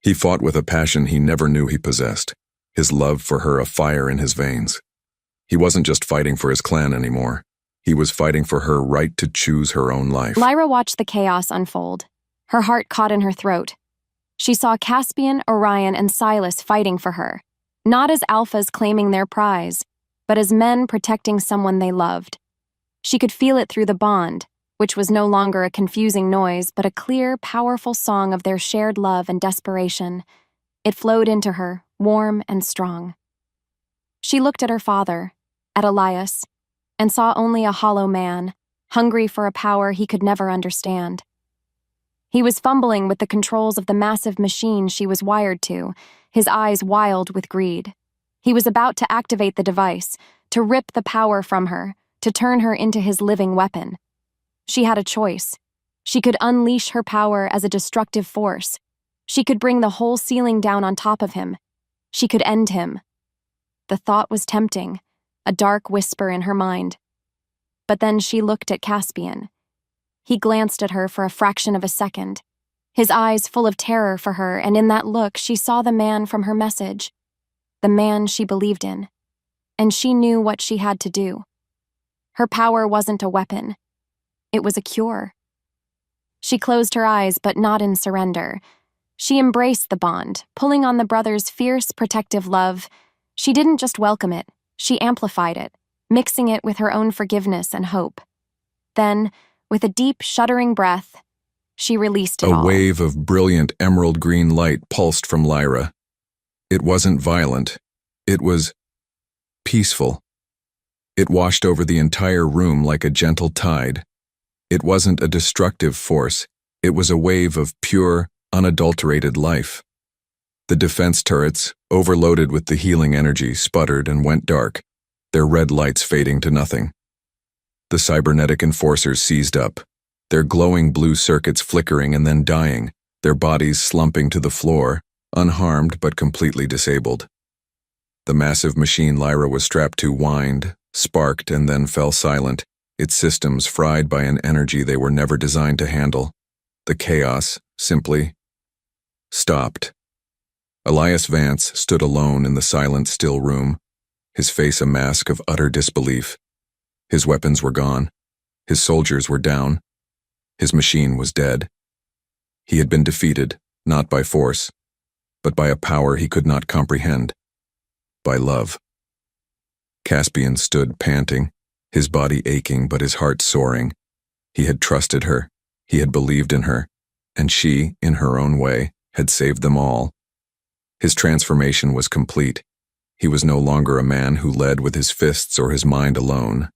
He fought with a passion he never knew he possessed, his love for her a fire in his veins. He wasn't just fighting for his clan anymore. He was fighting for her right to choose her own life. Lyra watched the chaos unfold. Her heart caught in her throat. She saw Caspian, Orion, and Silas fighting for her, not as alphas claiming their prize, but as men protecting someone they loved. She could feel it through the bond, which was no longer a confusing noise, but a clear, powerful song of their shared love and desperation. It flowed into her, warm and strong. She looked at her father, at Elias, and saw only a hollow man, hungry for a power he could never understand. He was fumbling with the controls of the massive machine she was wired to, his eyes wild with greed. He was about to activate the device, to rip the power from her, to turn her into his living weapon. She had a choice. She could unleash her power as a destructive force. She could bring the whole ceiling down on top of him. She could end him. The thought was tempting, a dark whisper in her mind. But then she looked at Caspian. He glanced at her for a fraction of a second, his eyes full of terror for her, and in that look she saw the man from her message, the man she believed in. And she knew what she had to do. Her power wasn't a weapon. It was a cure. She closed her eyes, but not in surrender. She embraced the bond, pulling on the brothers' fierce, protective love. She didn't just welcome it, she amplified it, mixing it with her own forgiveness and hope. Then, with a deep, shuddering breath, she released it all. A wave of brilliant emerald green light pulsed from Lyra. It wasn't violent. It was peaceful. It washed over the entire room like a gentle tide. It wasn't a destructive force. It was a wave of pure, unadulterated life. The defense turrets, overloaded with the healing energy, sputtered and went dark, their red lights fading to nothing. The cybernetic enforcers seized up, their glowing blue circuits flickering and then dying, their bodies slumping to the floor, unharmed but completely disabled. The massive machine Lyra was strapped to whined, sparked, and then fell silent, its systems fried by an energy they were never designed to handle. The chaos simply stopped. Elias Vance stood alone in the silent, still room, his face a mask of utter disbelief. His weapons were gone. His soldiers were down. His machine was dead. He had been defeated, not by force, but by a power he could not comprehend. By love. Caspian stood panting, his body aching but his heart soaring. He had trusted her, he had believed in her, and she, in her own way, had saved them all. His transformation was complete. He was no longer a man who led with his fists or his mind alone,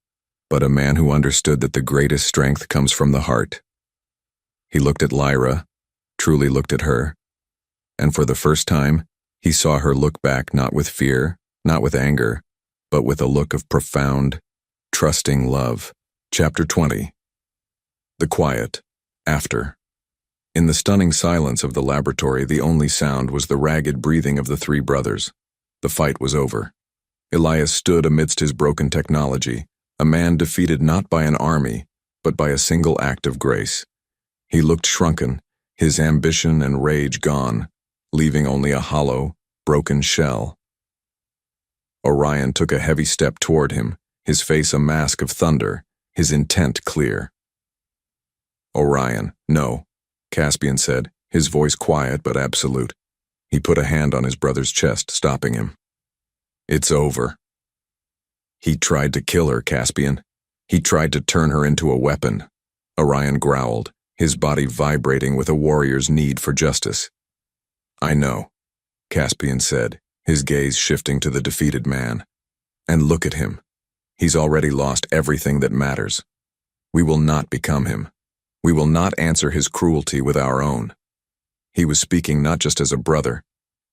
but a man who understood that the greatest strength comes from the heart. He looked at Lyra, truly looked at her, and for the first time, he saw her look back not with fear, not with anger, but with a look of profound, trusting love. Chapter 20. The quiet. After. In the stunning silence of the laboratory, the only sound was the ragged breathing of the 3 brothers. The fight was over. Elias stood amidst his broken technology, a man defeated not by an army, but by a single act of grace. He looked shrunken, his ambition and rage gone, leaving only a hollow, broken shell. Orion took a heavy step toward him, his face a mask of thunder, his intent clear. Orion, no, Caspian said, his voice quiet but absolute. He put a hand on his brother's chest, stopping him. It's over. He tried to kill her, Caspian. He tried to turn her into a weapon. Orion growled, his body vibrating with a warrior's need for justice. I know, Caspian said, his gaze shifting to the defeated man. And look at him. He's already lost everything that matters. We will not become him. We will not answer his cruelty with our own. He was speaking not just as a brother,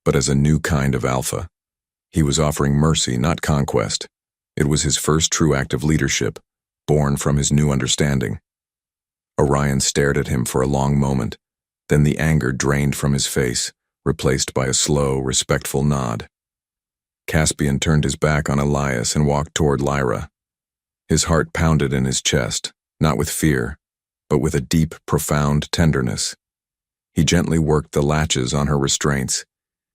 but as a new kind of alpha. He was offering mercy, not conquest. It was his first true act of leadership, born from his new understanding. Orion stared at him for a long moment, then the anger drained from his face, replaced by a slow, respectful nod. Caspian turned his back on Elias and walked toward Lyra. His heart pounded in his chest, not with fear, but with a deep, profound tenderness. He gently worked the latches on her restraints,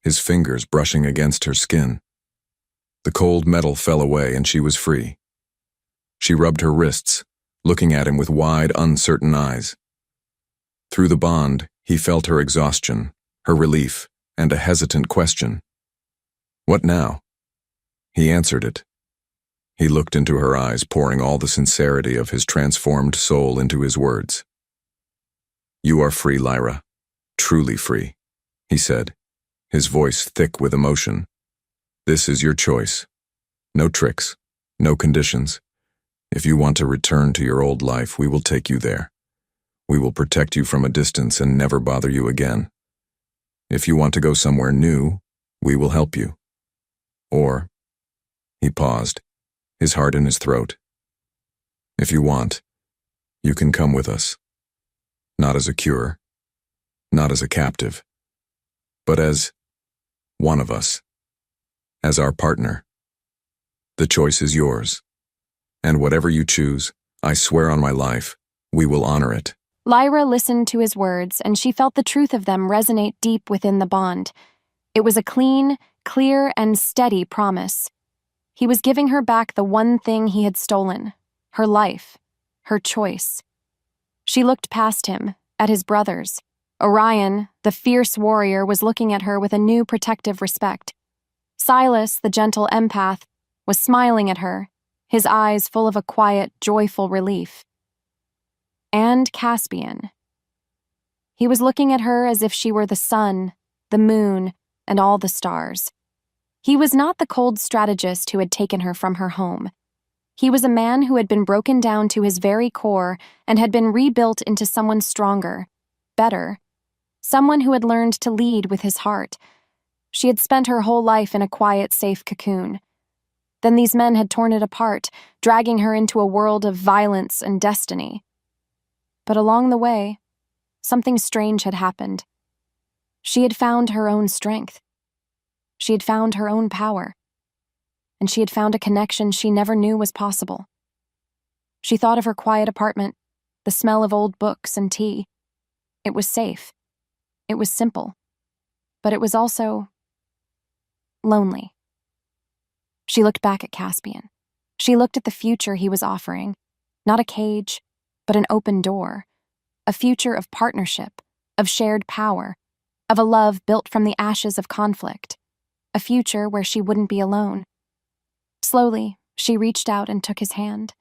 his fingers brushing against her skin. The cold metal fell away and she was free. She rubbed her wrists, looking at him with wide, uncertain eyes. Through the bond, he felt her exhaustion, her relief, and a hesitant question. What now? He answered it. He looked into her eyes, pouring all the sincerity of his transformed soul into his words. You are free, Lyra. Truly free, he said, his voice thick with emotion. This is your choice. No tricks, no conditions. If you want to return to your old life, we will take you there. We will protect you from a distance and never bother you again. If you want to go somewhere new, we will help you. Or, he paused, his heart in his throat. If you want, you can come with us. Not as a cure, not as a captive, but as one of us, as our partner. The choice is yours. And whatever you choose, I swear on my life, we will honor it. Lyra listened to his words, and she felt the truth of them resonate deep within the bond. It was a clean, clear, and steady promise. He was giving her back the one thing he had stolen, her life, her choice. She looked past him, at his brothers. Orion, the fierce warrior, was looking at her with a new protective respect. Silas, the gentle empath, was smiling at her, his eyes full of a quiet, joyful relief. And Caspian. He was looking at her as if she were the sun, the moon, and all the stars. He was not the cold strategist who had taken her from her home. He was a man who had been broken down to his very core and had been rebuilt into someone stronger, better, someone who had learned to lead with his heart. She had spent her whole life in a quiet, safe cocoon. Then these men had torn it apart, dragging her into a world of violence and destiny. But along the way, something strange had happened. She had found her own strength. She had found her own power. And she had found a connection she never knew was possible. She thought of her quiet apartment, the smell of old books and tea. It was safe. It was simple. But it was also lonely. She looked back at Caspian. She looked at the future he was offering, not a cage, but an open door, a future of partnership, of shared power, of a love built from the ashes of conflict, a future where she wouldn't be alone. Slowly, she reached out and took his hand.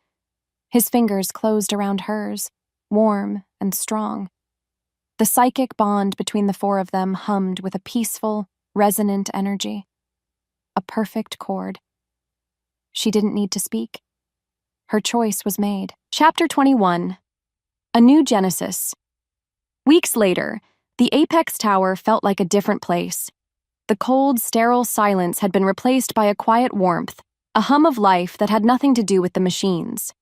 His fingers closed around hers, warm and strong. The psychic bond between the four of them hummed with a peaceful, resonant energy. A perfect chord. She didn't need to speak. Her choice was made. Chapter 21. A New Genesis. Weeks later, the Apex Tower felt like a different place. The cold, sterile silence had been replaced by a quiet warmth, a hum of life that had nothing to do with the machines.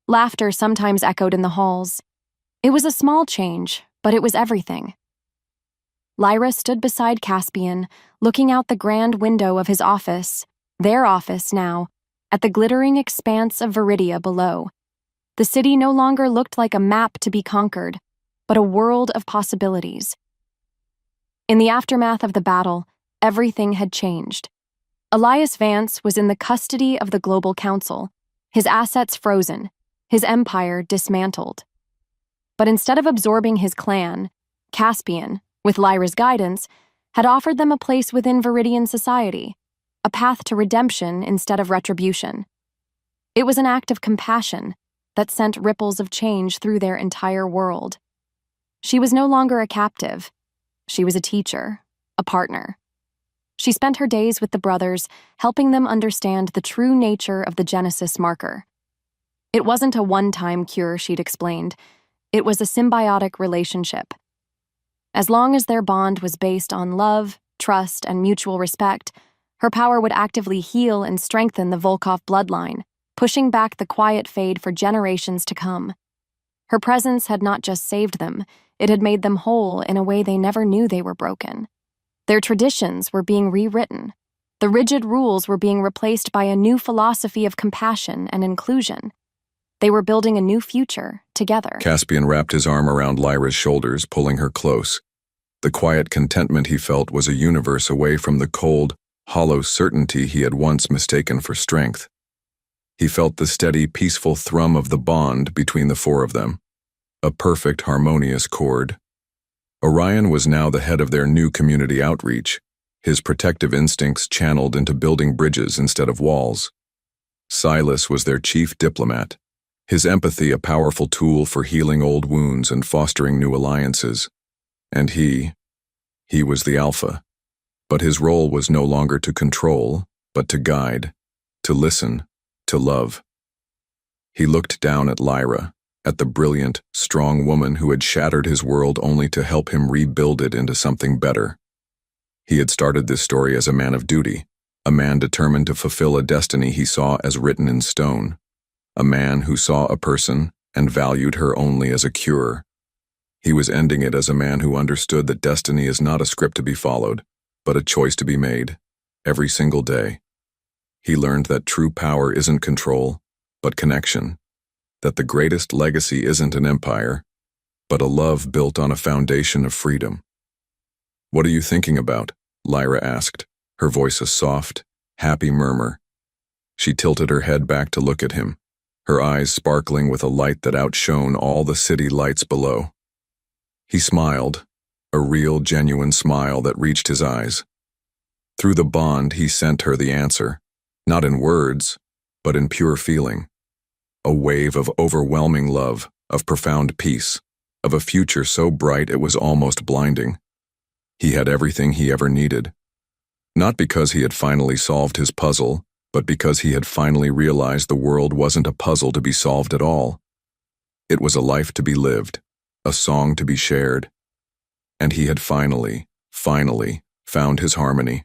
Laughter sometimes echoed in the halls. It was a small change, but it was everything. Lyra stood beside Caspian, looking out the grand window of his office, their office now, at the glittering expanse of Viridia below. The city no longer looked like a map to be conquered, but a world of possibilities. In the aftermath of the battle, everything had changed. Elias Vance was in the custody of the Global Council, his assets frozen, his empire dismantled. But instead of absorbing his clan, Caspian, with Lyra's guidance, had offered them a place within Viridian society, a path to redemption instead of retribution. It was an act of compassion that sent ripples of change through their entire world. She was no longer a captive. She was a teacher, a partner. She spent her days with the brothers, helping them understand the true nature of the Genesis marker. It wasn't a one-time cure, she'd explained. It was a symbiotic relationship. As long as their bond was based on love, trust, and mutual respect, Her power would actively heal and strengthen the Volkov bloodline, pushing back the quiet fade for generations to come. Her presence had not just saved them, it had made them whole in a way they never knew they were broken. Their traditions were being rewritten. The rigid rules were being replaced by a new philosophy of compassion and inclusion. They were building a new future, together. Caspian wrapped his arm around Lyra's shoulders, pulling her close. The quiet contentment he felt was a universe away from the cold, hollow certainty he had once mistaken for strength. He felt the steady, peaceful thrum of the bond between the four of them, a perfect, harmonious chord. Orion was now the head of their new community outreach, his protective instincts channeled into building bridges instead of walls. Silas was their chief diplomat, his empathy a powerful tool for healing old wounds and fostering new alliances. And he was the alpha. But his role was no longer to control, but to guide, to listen, to love. He looked down at Lyra, at the brilliant, strong woman who had shattered his world only to help him rebuild it into something better. He had started this story as a man of duty, a man determined to fulfill a destiny he saw as written in stone, a man who saw a person and valued her only as a cure. He was ending it as a man who understood that destiny is not a script to be followed, but a choice to be made, every single day. He learned that true power isn't control, but connection, that the greatest legacy isn't an empire, but a love built on a foundation of freedom. "What are you thinking about?" Lyra asked, her voice a soft, happy murmur. She tilted her head back to look at him, her eyes sparkling with a light that outshone all the city lights below. He smiled, a real, genuine smile that reached his eyes. Through the bond, he sent her the answer, not in words, but in pure feeling. A wave of overwhelming love, of profound peace, of a future so bright it was almost blinding. He had everything he ever needed. Not because he had finally solved his puzzle, but because he had finally realized the world wasn't a puzzle to be solved at all. It was a life to be lived, a song to be shared. And he had finally found his harmony.